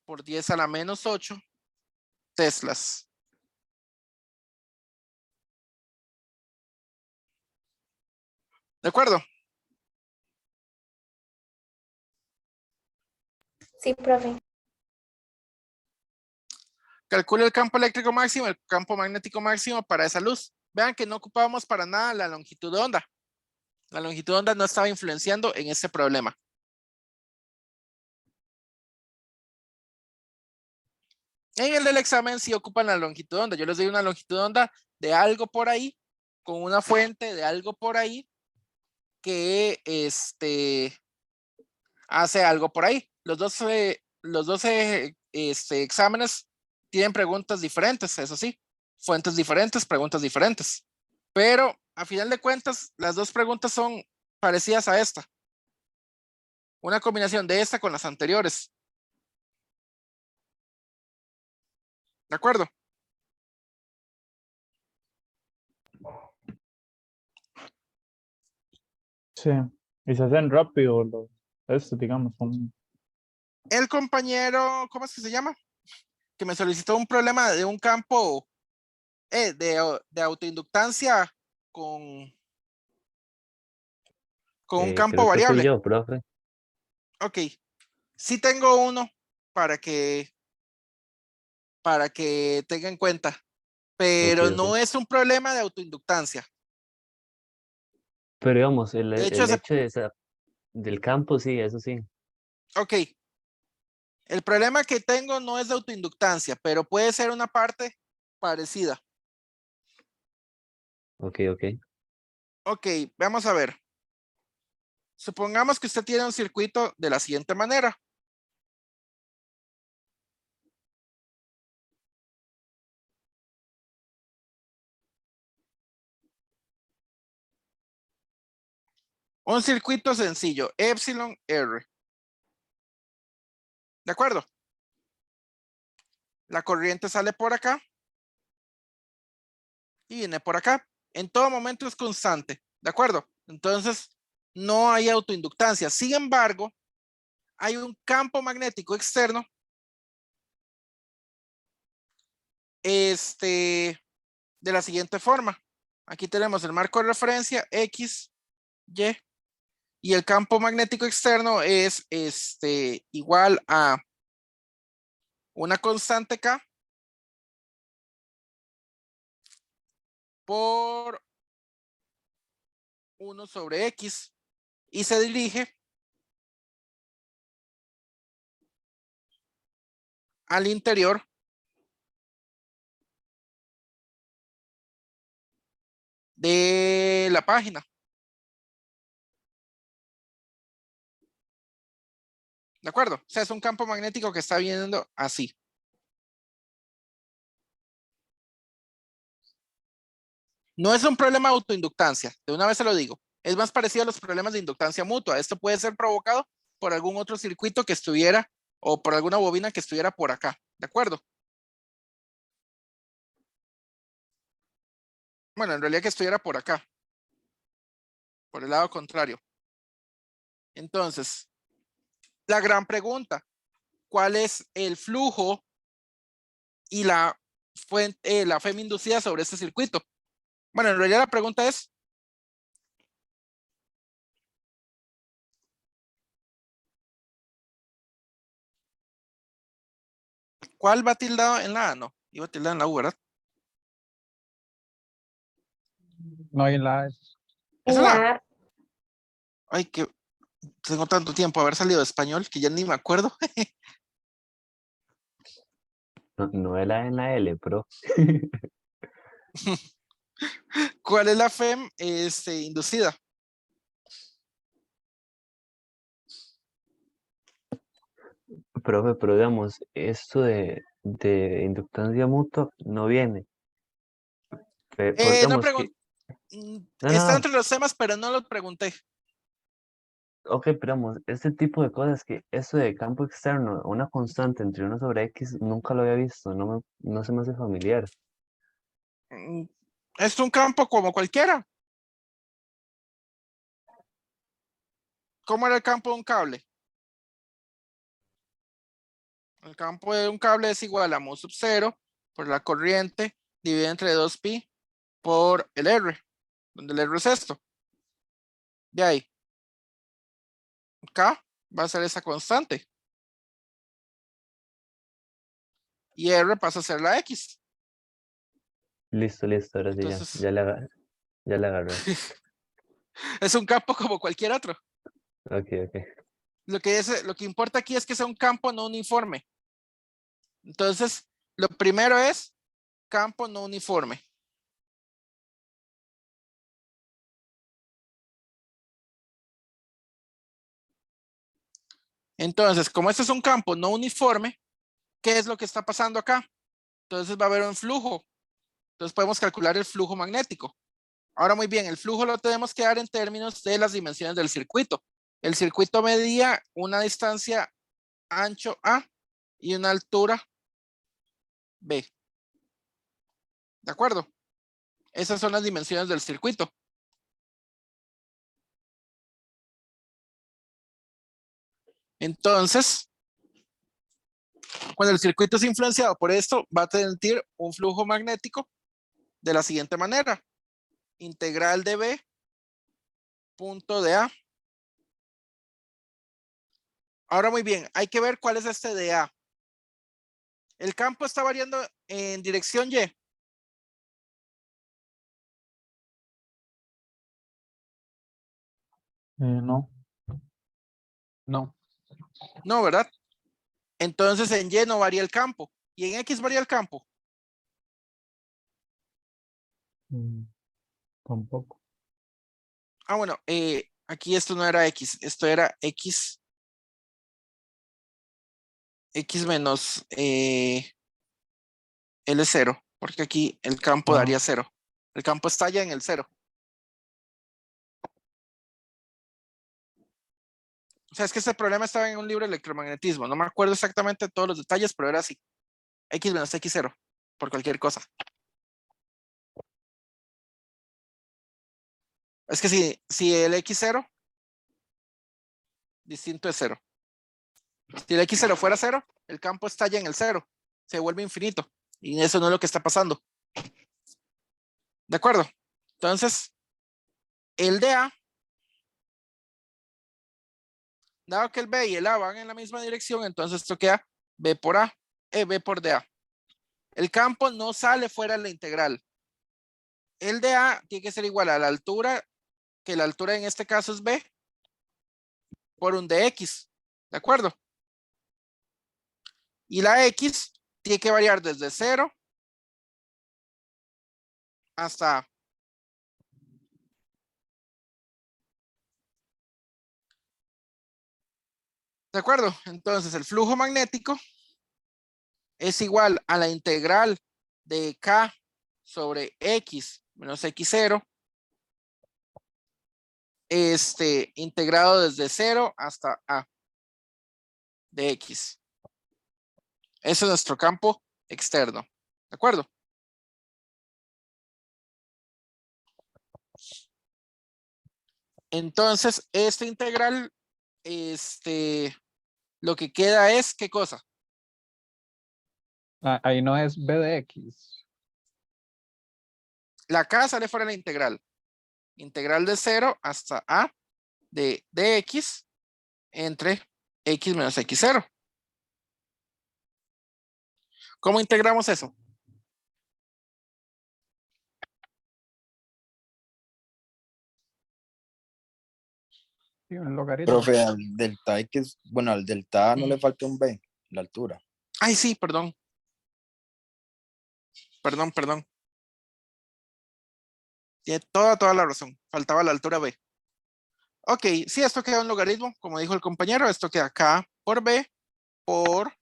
por 10 a la menos 8 teslas. ¿De acuerdo?
Sí, profe.
Calcule el campo eléctrico máximo, el campo magnético máximo para esa luz. Vean que no ocupábamos para nada la longitud de onda. La longitud de onda no estaba influenciando en este problema. En el del examen sí ocupan la longitud de onda. Yo les doy una longitud de onda de algo por ahí, con una fuente de algo por ahí, que hace algo por ahí. Los 12 exámenes tienen preguntas diferentes, eso sí. Fuentes diferentes, preguntas diferentes. Pero a final de cuentas, las dos preguntas son parecidas a esta. Una combinación de esta con las anteriores. ¿De acuerdo?
Sí. Y se hacen rápido esto, digamos,
El compañero, ¿cómo es que se llama? Que me solicitó un problema de un campo de autoinductancia con un campo
creo que fui
variable.
yo, profe.
Ok. Sí tengo uno para que tenga en cuenta, pero
Ok.
no es un problema de autoinductancia.
Pero digamos,
De hecho,
el hecho del campo, sí, eso sí.
ok. El problema que tengo no es de autoinductancia, pero puede ser una parte parecida.
Ok, ok.
Ok, vamos a ver. Supongamos que usted tiene un circuito de la siguiente manera. Un circuito sencillo, epsilon R. ¿De acuerdo? La corriente sale por acá y viene por acá. En todo momento es constante. ¿De acuerdo? Entonces, no hay autoinductancia. Sin embargo, hay un campo magnético externo de la siguiente forma. Aquí tenemos el marco de referencia X, y el campo magnético externo es igual a una constante K por 1 sobre X y se dirige al interior de la página. ¿De acuerdo? O sea, es un campo magnético que está viendo así. No es un problema de autoinductancia, de una vez se lo digo. Es más parecido a los problemas de inductancia mutua. Esto puede ser provocado por algún otro circuito que estuviera o por alguna bobina que estuviera por acá. ¿De acuerdo? Bueno, en realidad que estuviera por acá. Por el lado contrario. Entonces, la gran pregunta, ¿cuál es el flujo y la fuente, la FEM inducida sobre este circuito? Bueno, en realidad la pregunta es, ¿cuál va tildado en la A? No, iba tildado en la U, ¿verdad?
No hay la.
¿Esa es la A?
La,
Ay, que tengo tanto tiempo haber salido de español que ya ni me acuerdo.
No, no es la en la L, pero
¿Cuál es la FEM inducida?
profe, pero digamos, esto de inductancia mutua no viene. Pues
No
digamos que,
pregunté.
no, no,
Está
no,
entre los temas, pero no lo pregunté.
ok, pero digamos, este tipo de cosas que esto de campo externo, una constante entre 1 sobre X, nunca lo había visto, no se me hace familiar.
Mm, Es un campo como cualquiera. ¿Cómo era el campo de un cable? El campo de un cable es igual a mu sub 0 por la corriente dividido entre 2pi por el R, donde el R es esto. De ahí. K va a ser esa constante. Y R pasa a ser la X.
Listo, ahora sí
Entonces,
ya le agarré.
es un campo como cualquier otro.
Ok.
Lo que importa aquí es que sea un campo no uniforme. Entonces, lo primero es campo no uniforme. Entonces, como este es un campo no uniforme, ¿qué es lo que está pasando acá? Entonces va a haber un flujo. Entonces podemos calcular el flujo magnético. Ahora muy bien, el flujo lo tenemos que dar en términos de las dimensiones del circuito. El circuito medía una distancia ancho A y una altura B. ¿De acuerdo? Esas son las dimensiones del circuito. Entonces, cuando el circuito es influenciado por esto, va a tener un flujo magnético de la siguiente manera. Integral de B, punto de A. Ahora muy bien, hay que ver cuál es este de A. El campo está variando en dirección Y.
No,
No.
No, ¿verdad? Entonces en Y no varía el campo. Y en X varía el campo.
mm, tampoco.
Bueno, aquí esto no era X, esto era X menos L0, porque aquí el campo daría 0. El campo está ya en el 0. O sea, es que este problema estaba en un libro de electromagnetismo. No me acuerdo exactamente todos los detalles, pero era así. X menos X0, por cualquier cosa. Es que si el X0, distinto es 0. Si el X0 fuera 0, el campo está ya en el 0. Se vuelve infinito. Y eso no es lo que está pasando. ¿De acuerdo? Entonces, el DA, dado que el B y el A van en la misma dirección, entonces esto queda B por A, B por DA. El campo no sale fuera de la integral. El DA tiene que ser igual a la altura, que la altura en este caso es B, por un dx. ¿De acuerdo? Y la X tiene que variar desde 0 hasta A. ¿De acuerdo? Entonces el flujo magnético es igual a la integral de K sobre X menos X0, integrado desde 0 hasta A de X. Ese es nuestro campo externo. ¿De acuerdo? Entonces, esta integral, lo que queda es, ¿qué cosa?
Ahí no es B de X.
La K sale fuera de la integral. Integral de 0 hasta A de X entre X menos X0. ¿Cómo integramos eso?
Sí, un logaritmo.
Profe, al delta X, bueno, al delta A no le falta un B, la altura.
Ay, sí, perdón. Perdón. Tiene toda la razón. Faltaba la altura B. Ok, si esto queda un logaritmo, como dijo el compañero, esto queda K por B por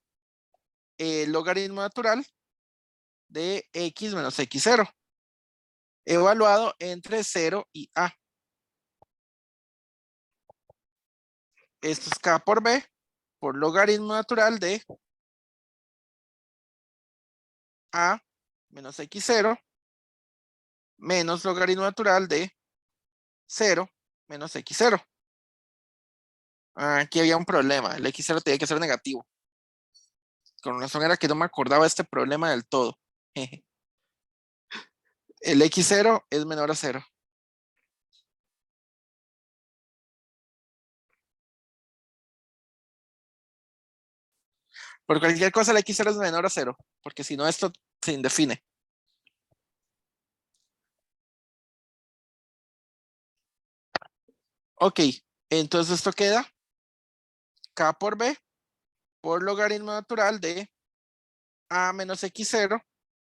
el logaritmo natural de X menos X0, evaluado entre 0 y A. Esto es K por B por logaritmo natural de A menos X0 menos logaritmo natural de 0 menos X0. Aquí había un problema. El X0 tenía que ser negativo. Con razón era que no me acordaba de este problema del todo. El X0 es menor a 0. Por cualquier cosa, el X0 es menor a 0. Porque si no, esto se indefine. Ok, entonces esto queda K por B por logaritmo natural de A menos X0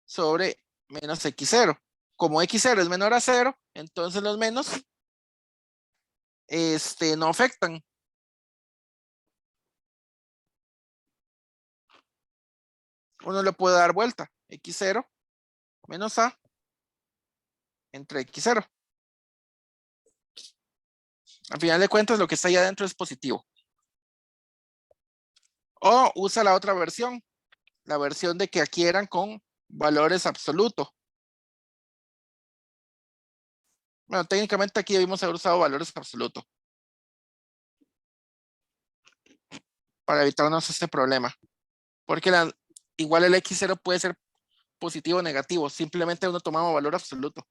sobre menos X0. Como X0 es menor a 0, entonces los menos no afectan. Uno le puede dar vuelta. X0 menos A entre X0. Al final de cuentas, lo que está ahí adentro es positivo. O usa la otra versión. La versión de que aquí eran con valores absolutos. Bueno, técnicamente aquí debimos haber usado valores absolutos. Para evitarnos este problema. Porque igual el X0 puede ser positivo o negativo. Simplemente uno tomaba valor absoluto.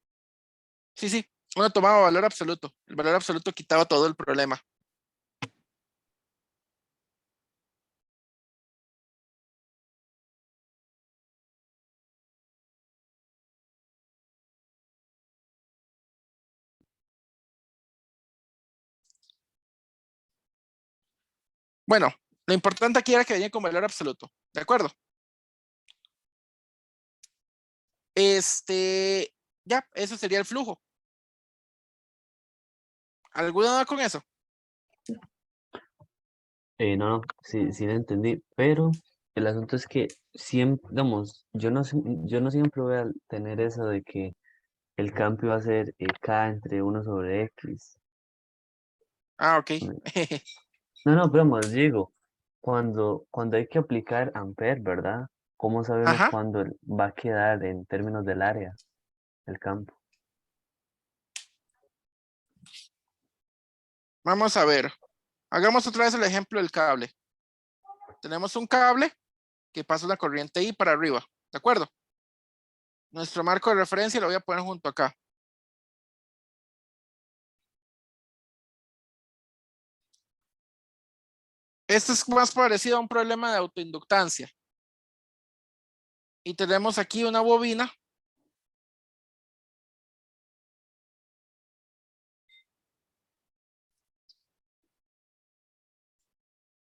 Sí. Uno tomaba valor absoluto. El valor absoluto quitaba todo el problema. Bueno, lo importante aquí era que venía con valor absoluto. ¿De acuerdo? Ya, eso sería el flujo. ¿Alguna duda con eso?
No, sí lo entendí, pero el asunto es que siempre, digamos, yo no siempre voy a tener eso de que el campo iba a ser K entre 1/X.
Ah, ok.
No, pero más digo, cuando hay que aplicar Ampere, ¿verdad? ¿Cómo sabe uno
Ajá.
cuándo va a quedar en términos del área, el campo?
Vamos a ver. Hagamos otra vez el ejemplo del cable. Tenemos un cable que pasa una corriente I para arriba. ¿De acuerdo? Nuestro marco de referencia lo voy a poner junto acá. Esto es más parecido a un problema de autoinductancia. Y tenemos aquí una bobina.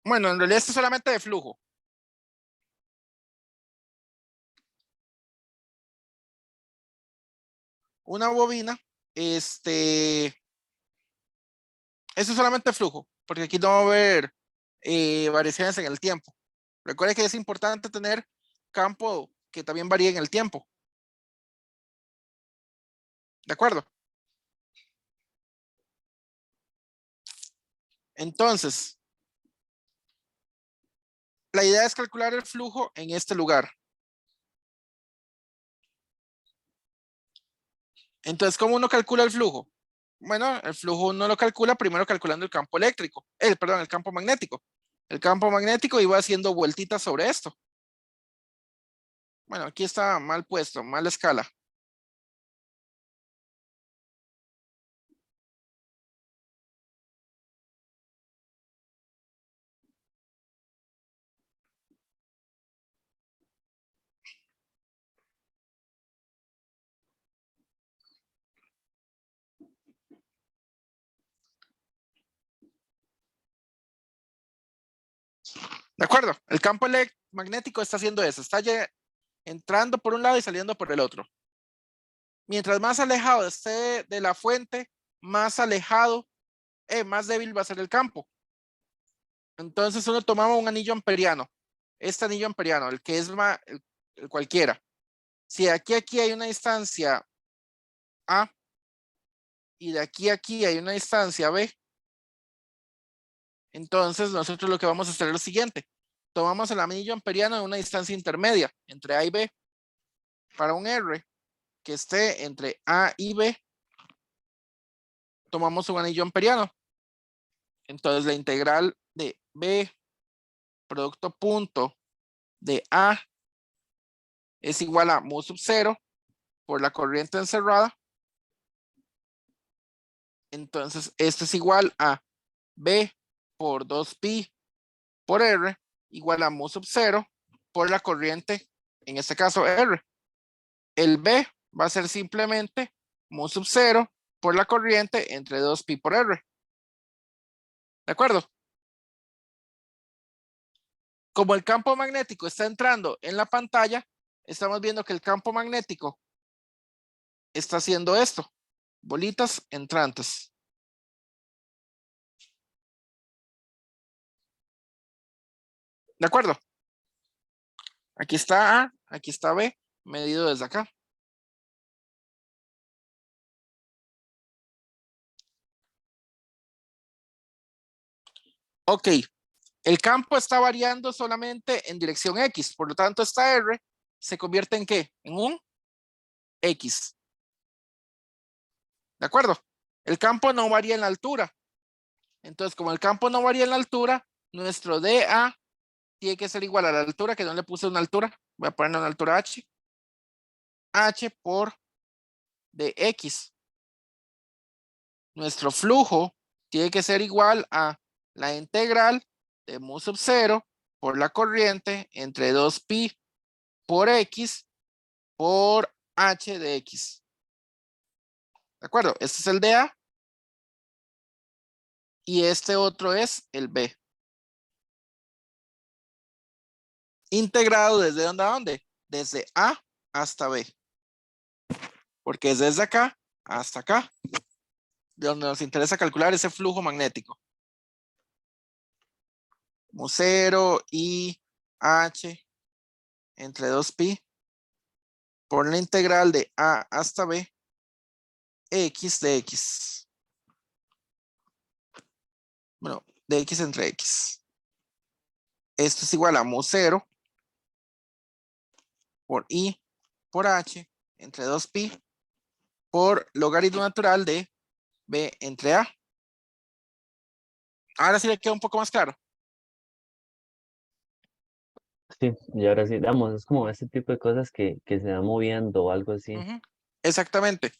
Bueno, en realidad esto es solamente de flujo. Una bobina, esto es solamente flujo, porque aquí no va a haber variaciones en el tiempo. Recuerde que es importante tener campo que también varíe en el tiempo. ¿De acuerdo? Entonces, la idea es calcular el flujo en este lugar. Entonces, ¿cómo uno calcula el flujo? Bueno, el flujo uno lo calcula primero calculando el campo eléctrico, perdón, el campo magnético. El campo magnético iba haciendo vueltitas sobre esto. Bueno, aquí está mal puesto, mala escala. ¿De acuerdo? El campo magnético está haciendo eso, está entrando por un lado y saliendo por el otro. Mientras más alejado esté de la fuente, más alejado, más débil va a ser el campo. Entonces uno tomaba un anillo amperiano, este anillo amperiano, el que es el cualquiera. Si aquí hay una distancia A y de aquí a aquí hay una distancia B, entonces nosotros lo que vamos a hacer es lo siguiente. Tomamos el anillo amperiano de una distancia intermedia entre A y B. Para un R que esté entre A y B, tomamos un anillo amperiano. Entonces la integral de B producto punto de A es igual a mu sub 0 por la corriente encerrada. Entonces esto es igual a B por 2pi por R igual a mu sub 0 por la corriente, en este caso R. El B va a ser simplemente mu sub 0 por la corriente entre 2pi por R. ¿De acuerdo? Como el campo magnético está entrando en la pantalla, estamos viendo que el campo magnético está haciendo esto, bolitas entrantes. ¿De acuerdo? Aquí está A, aquí está B, medido desde acá. Ok, el campo está variando solamente en dirección X, por lo tanto esta R se convierte en ¿qué? En un X. ¿De acuerdo? El campo no varía en la altura. Entonces, como el campo no varía en la altura, nuestro dA tiene que ser igual a la altura, que no le puse una altura. Voy a poner una altura H. H por dx. Nuestro flujo tiene que ser igual a la integral de mu sub 0 por la corriente entre 2pi por x por h de x. ¿De acuerdo? Este es el dA. Y este otro es el B. Integrado desde dónde a dónde? Desde A hasta B. Porque es desde acá hasta acá. donde nos interesa calcular ese flujo magnético. Mu0 I H entre 2pi por la integral de A hasta B X de X. Bueno, de X entre X. Esto es igual a mu0 por I por H entre 2pi por logaritmo natural de B entre A. Ahora sí le queda un poco más claro.
Sí, y ahora sí, vamos, es como ese tipo de cosas que se van moviendo o algo así.
Ujú, exactamente.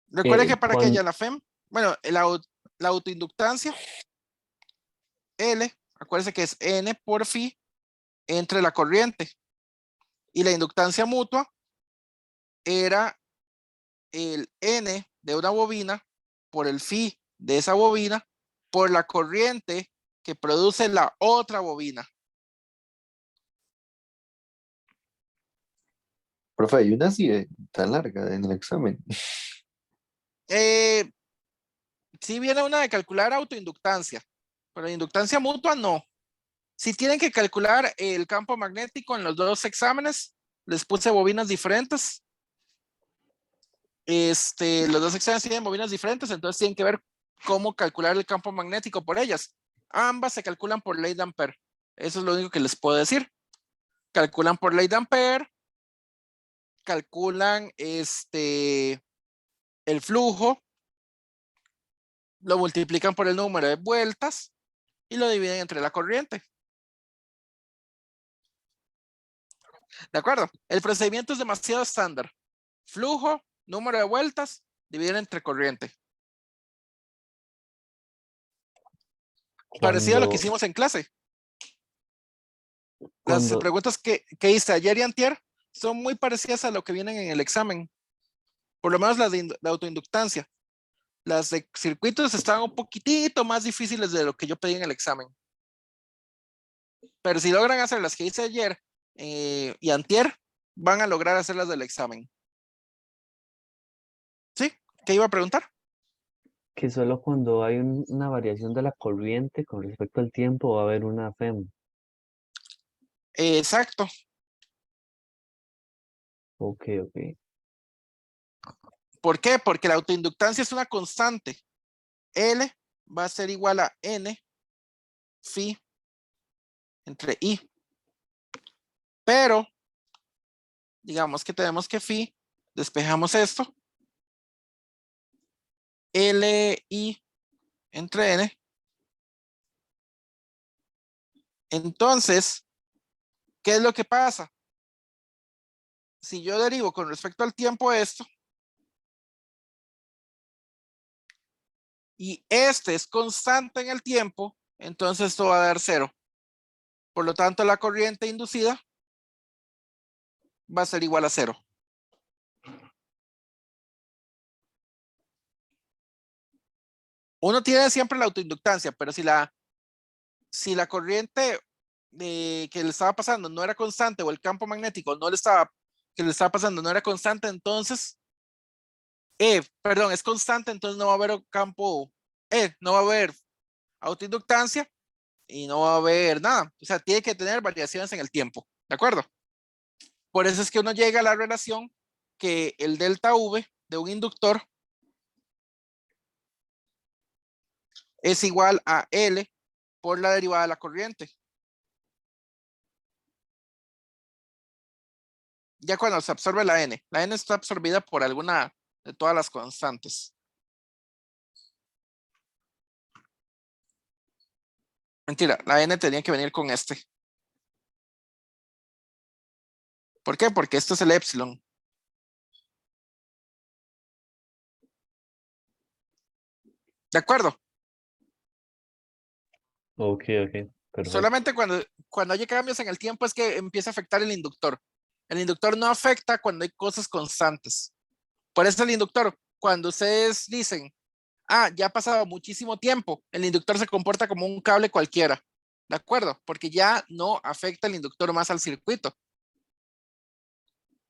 Recuerden que para que haya la FEM, bueno, la autoinductancia, L, acuérdense que es N por phi entre la corriente. Y la inductancia mutua era el N de una bobina por el phi de esa bobina por la corriente que produce la otra bobina.
Profe, hay una así tan larga en el examen.
Sí viene una de calcular autoinductancia, pero la inductancia mutua no. Si tienen que calcular el campo magnético en los dos exámenes, les puse bobinas diferentes. Los dos exámenes tienen bobinas diferentes, entonces tienen que ver cómo calcular el campo magnético por ellas. Ambas se calculan por ley de Ampère. Eso es lo único que les puedo decir. Calculan por ley de Ampère, calculan el flujo, lo multiplican por el número de vueltas y lo dividen entre la corriente. ¿De acuerdo? El procedimiento es demasiado estándar. Flujo, número de vueltas, dividir entre corriente. Parecido a lo que
Cuando,
hicimos en clase. Las
cuando,
preguntas que hice ayer y antier son muy parecidas a lo que vienen en el examen. Por lo menos las de autoinductancia. Las de circuitos estaban un poquitito más difíciles de lo que yo pedí en el examen. Pero si logran hacer las que hice ayer y antier, van a lograr hacer las del examen. ¿Sí? ¿Qué iba a preguntar?
que solo cuando hay una variación de la corriente con respecto al tiempo va a haber una FEM.
Exacto.
Ok, ok.
¿Por qué? Porque la autoinductancia es una constante. L va a ser igual a N phi entre I. Pero, digamos que tenemos que phi, despejamos esto. Li entre N. Entonces, ¿qué es lo que pasa? Si yo derivo con respecto al tiempo esto, y este es constante en el tiempo, entonces esto va a dar 0. Por lo tanto, la corriente inducida va a ser igual a 0. Uno tiene siempre la autoinductancia, pero si la corriente que le estaba pasando no era constante o el campo magnético que le estaba pasando no era constante, entonces, perdón, es constante, entonces no va a haber campo, no va a haber autoinductancia y no va a haber nada. O sea, tiene que tener variaciones en el tiempo, ¿de acuerdo? Por eso es que uno llega a la relación que el delta V de un inductor es igual a L por la derivada de la corriente. Ya cuando se absorbe la N está absorbida por alguna de todas las constantes. Mentira, la N tenía que venir con este. ¿Por qué? Porque esto es el epsilon. ¿De acuerdo?
Ok, ok. Perfecto.
Solamente cuando hay cambios en el tiempo es que empieza a afectar el inductor. El inductor no afecta cuando hay cosas constantes. Por eso el inductor, cuando ustedes dicen, ya ha pasado muchísimo tiempo, el inductor se comporta como un cable cualquiera. ¿De acuerdo? Porque ya no afecta el inductor más al circuito.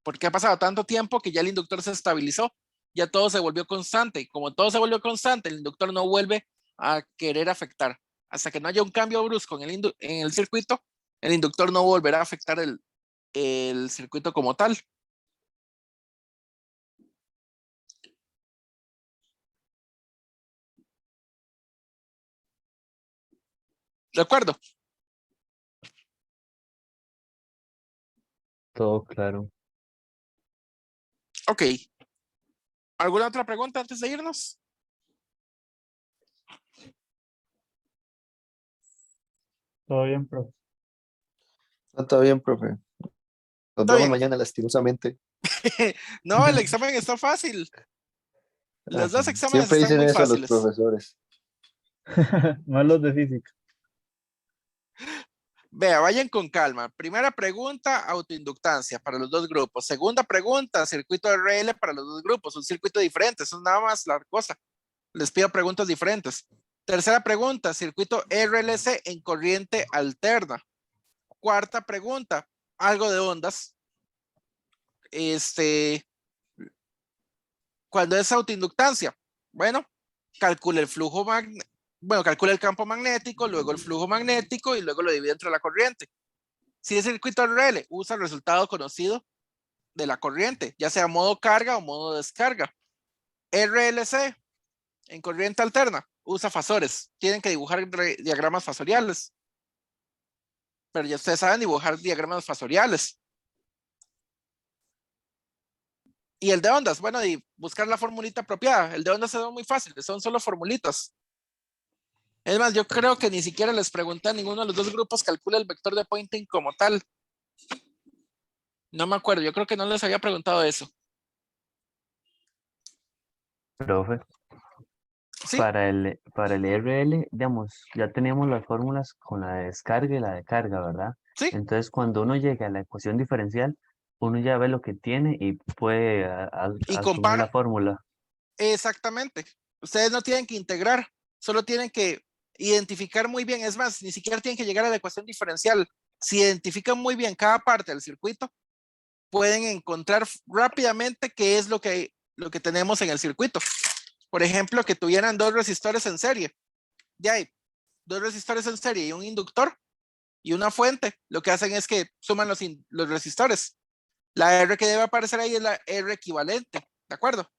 Porque ha pasado tanto tiempo que ya el inductor se estabilizó ya todo se volvió constante. Y como todo se volvió constante, el inductor no vuelve a querer afectar. Hasta que no haya un cambio brusco en el circuito, el inductor no volverá a afectar el circuito como tal. ¿De acuerdo?
Todo claro.
Ok. ¿Alguna otra pregunta antes de irnos?
Todo bien, profe.
No, todo bien, profe. Nos
Está
vemos
bien.
mañana, lastimosamente.
No, el examen está fácil. Los dos exámenes
Siempre
están
dicen
muy
eso los
fáciles.
profesores.
Más los de física.
Vea, vayan con calma. Primera pregunta, autoinductancia para los dos grupos. Segunda pregunta, circuito RL para los dos grupos. Un circuito diferente, eso es nada más la cosa. Les pido preguntas diferentes. Tercera pregunta, circuito RLC en corriente alterna. Cuarta pregunta, algo de ondas. Cuando es autoinductancia, bueno, calcula el flujo calcula el campo magnético, luego el flujo magnético y luego lo divide entre la corriente. Si es circuito RL, usa el resultado conocido de la corriente, ya sea modo carga o modo descarga. RLC en corriente alterna, usa fasores. Tienen que dibujar diagramas fasoriales. Pero ya ustedes saben dibujar diagramas fasoriales. Y el de ondas, bueno, y buscar la formulita apropiada. El de ondas es muy fácil, son solo formulitas. Es más, yo creo que ni siquiera les pregunté a ninguno de los dos grupos calcula el vector de Poynting como tal. No me acuerdo, yo creo que no les había preguntado eso.
Profe,
Sí,
para el RL, digamos, ya tenemos las fórmulas con la de descarga y la de carga, ¿verdad?
sí,
Entonces, cuando uno llega a la ecuación diferencial, uno ya ve lo que tiene y puede
y
asumir la
compara.
fórmula.
Exactamente. Ustedes no tienen que integrar, solo tienen que identificar muy bien. Es más, ni siquiera tienen que llegar a la ecuación diferencial. Si identifican muy bien cada parte del circuito, pueden encontrar rápidamente qué es lo que tenemos en el circuito. Por ejemplo, que tuvieran dos resistores en serie. Ya hay dos resistores en serie y un inductor y una fuente. Lo que hacen es que suman los resistores. La R que debe aparecer ahí es la R equivalente. ¿De acuerdo?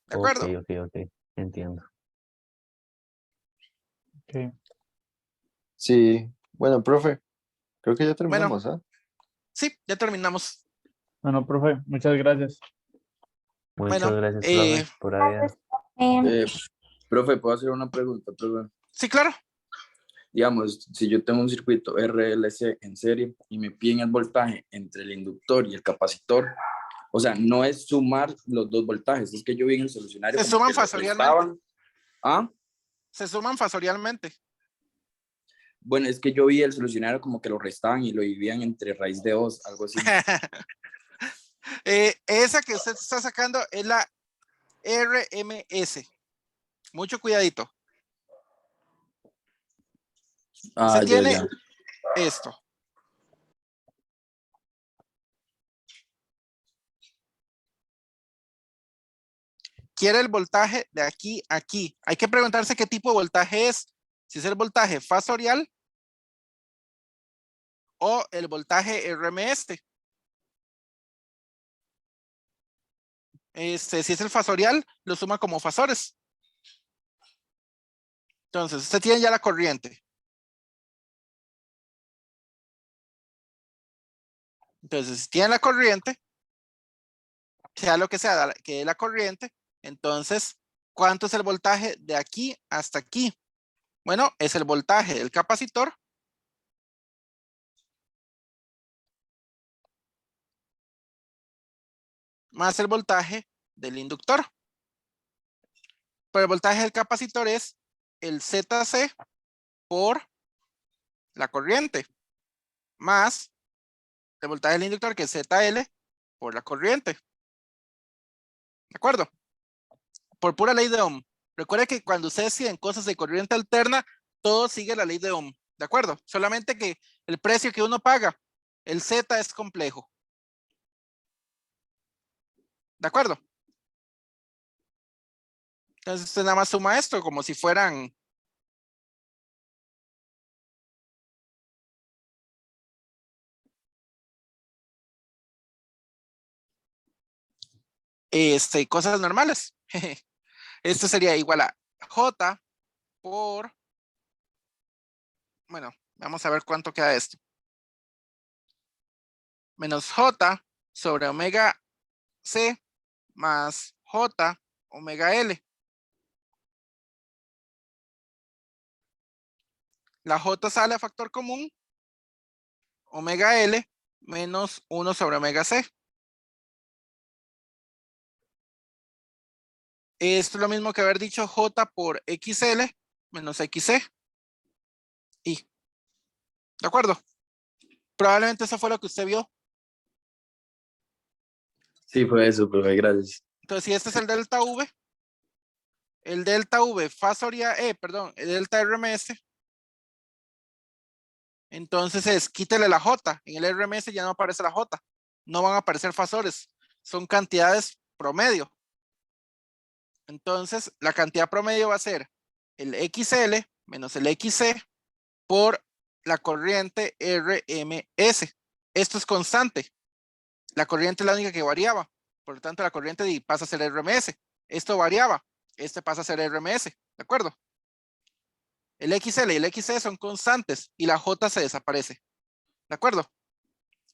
¿De
Ok,
acuerdo?
ok, entiendo.
Ok.
Sí, bueno, profe, creo que ya
Bueno,
terminamos, ¿ah?
sí, ya terminamos.
Bueno, profe, muchas gracias.
Bueno,
Muchas gracias, profe, por haber.
Eh, profe, ¿puedo hacer una pregunta? Perdón.
sí, claro.
Digamos, si yo tengo un circuito RLC en serie y me piden el voltaje entre el inductor y el capacitor, o sea, no es sumar los dos voltajes, es que yo vi en el solucionario
Se
como
suman
que los
fasorialmente.
restaban. ¿Ah?
Se suman fasorialmente.
Bueno, es que yo vi el solucionario como que lo restaban y lo dividían entre raíz de 2, algo así.
Esa que usted está sacando es la RMS. Mucho cuidadito.
Ah,
Se
ya,
tiene
ya.
esto. Quiere el voltaje de aquí a aquí. Hay que preguntarse qué tipo de voltaje es. Si es el voltaje fasorial o el voltaje RMS. Si es el fasorial, lo suma como fasores. Entonces, usted tiene ya la corriente. Entonces, si tiene la corriente, sea lo que sea, que es la corriente, entonces, ¿cuánto es el voltaje de aquí hasta aquí? Bueno, es el voltaje del capacitor más el voltaje del inductor. Pero el voltaje del capacitor es el ZC por la corriente, más el voltaje del inductor, que es ZL por la corriente. ¿De acuerdo? Por pura ley de Ohm. Recuerde que cuando ustedes siguen cosas de corriente alterna, todo sigue la ley de Ohm. ¿De acuerdo? Solamente que el precio que uno paga, el Z es complejo. ¿De acuerdo? Entonces usted nada más suma esto como si fueran cosas normales. Esto sería igual a J por, bueno, vamos a ver cuánto queda esto. Menos J sobre omega C más J omega L. La J sale a factor común, omega L menos 1 sobre omega C. Esto es lo mismo que haber dicho J por XL menos XC. Y, ¿de acuerdo? Probablemente eso fue lo que usted vio.
Sí, fue eso, profe, gracias.
Entonces, si este es el delta V fasoria, perdón, el delta RMS, entonces quítele la J. En el RMS ya no aparece la J. No van a aparecer fasores. Son cantidades promedio. Entonces, la cantidad promedio va a ser el XL menos el XC por la corriente RMS. Esto es constante. La corriente es la única que variaba. Por lo tanto, la corriente pasa a ser RMS. Esto variaba. Este pasa a ser RMS. ¿De acuerdo? El XL y el XC son constantes y la J se desaparece. ¿De acuerdo?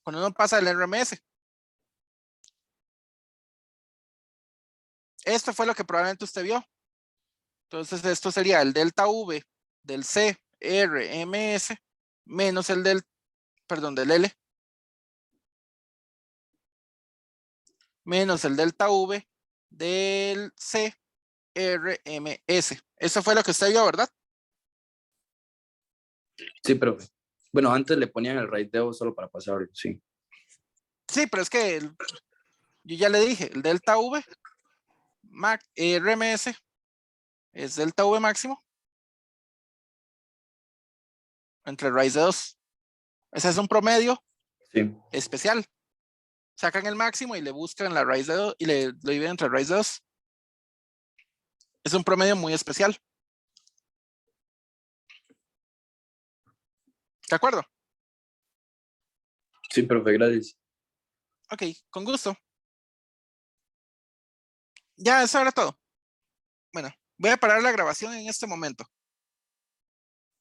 Cuando uno pasa el RMS. Esto fue lo que probablemente usted vio. Entonces, esto sería el delta V del C RMS menos el del L menos el delta V del C RMS. Eso fue lo que usted vio, ¿verdad?
Sí, profe. Bueno, antes le ponían el raíz de 2 solo para pasarlo, sí.
Sí, pero es que yo ya le dije, el delta V RMS es delta V máximo entre raíz de 2. Ese es un promedio
Sí.
especial. Sacan el máximo y le buscan la raíz de 2 y lo dividen entre raíz de 2. Es un promedio muy especial. ¿De acuerdo?
Sí, profe, gracias.
Ok, con gusto. Ya, eso era todo. Bueno, voy a parar la grabación en este momento.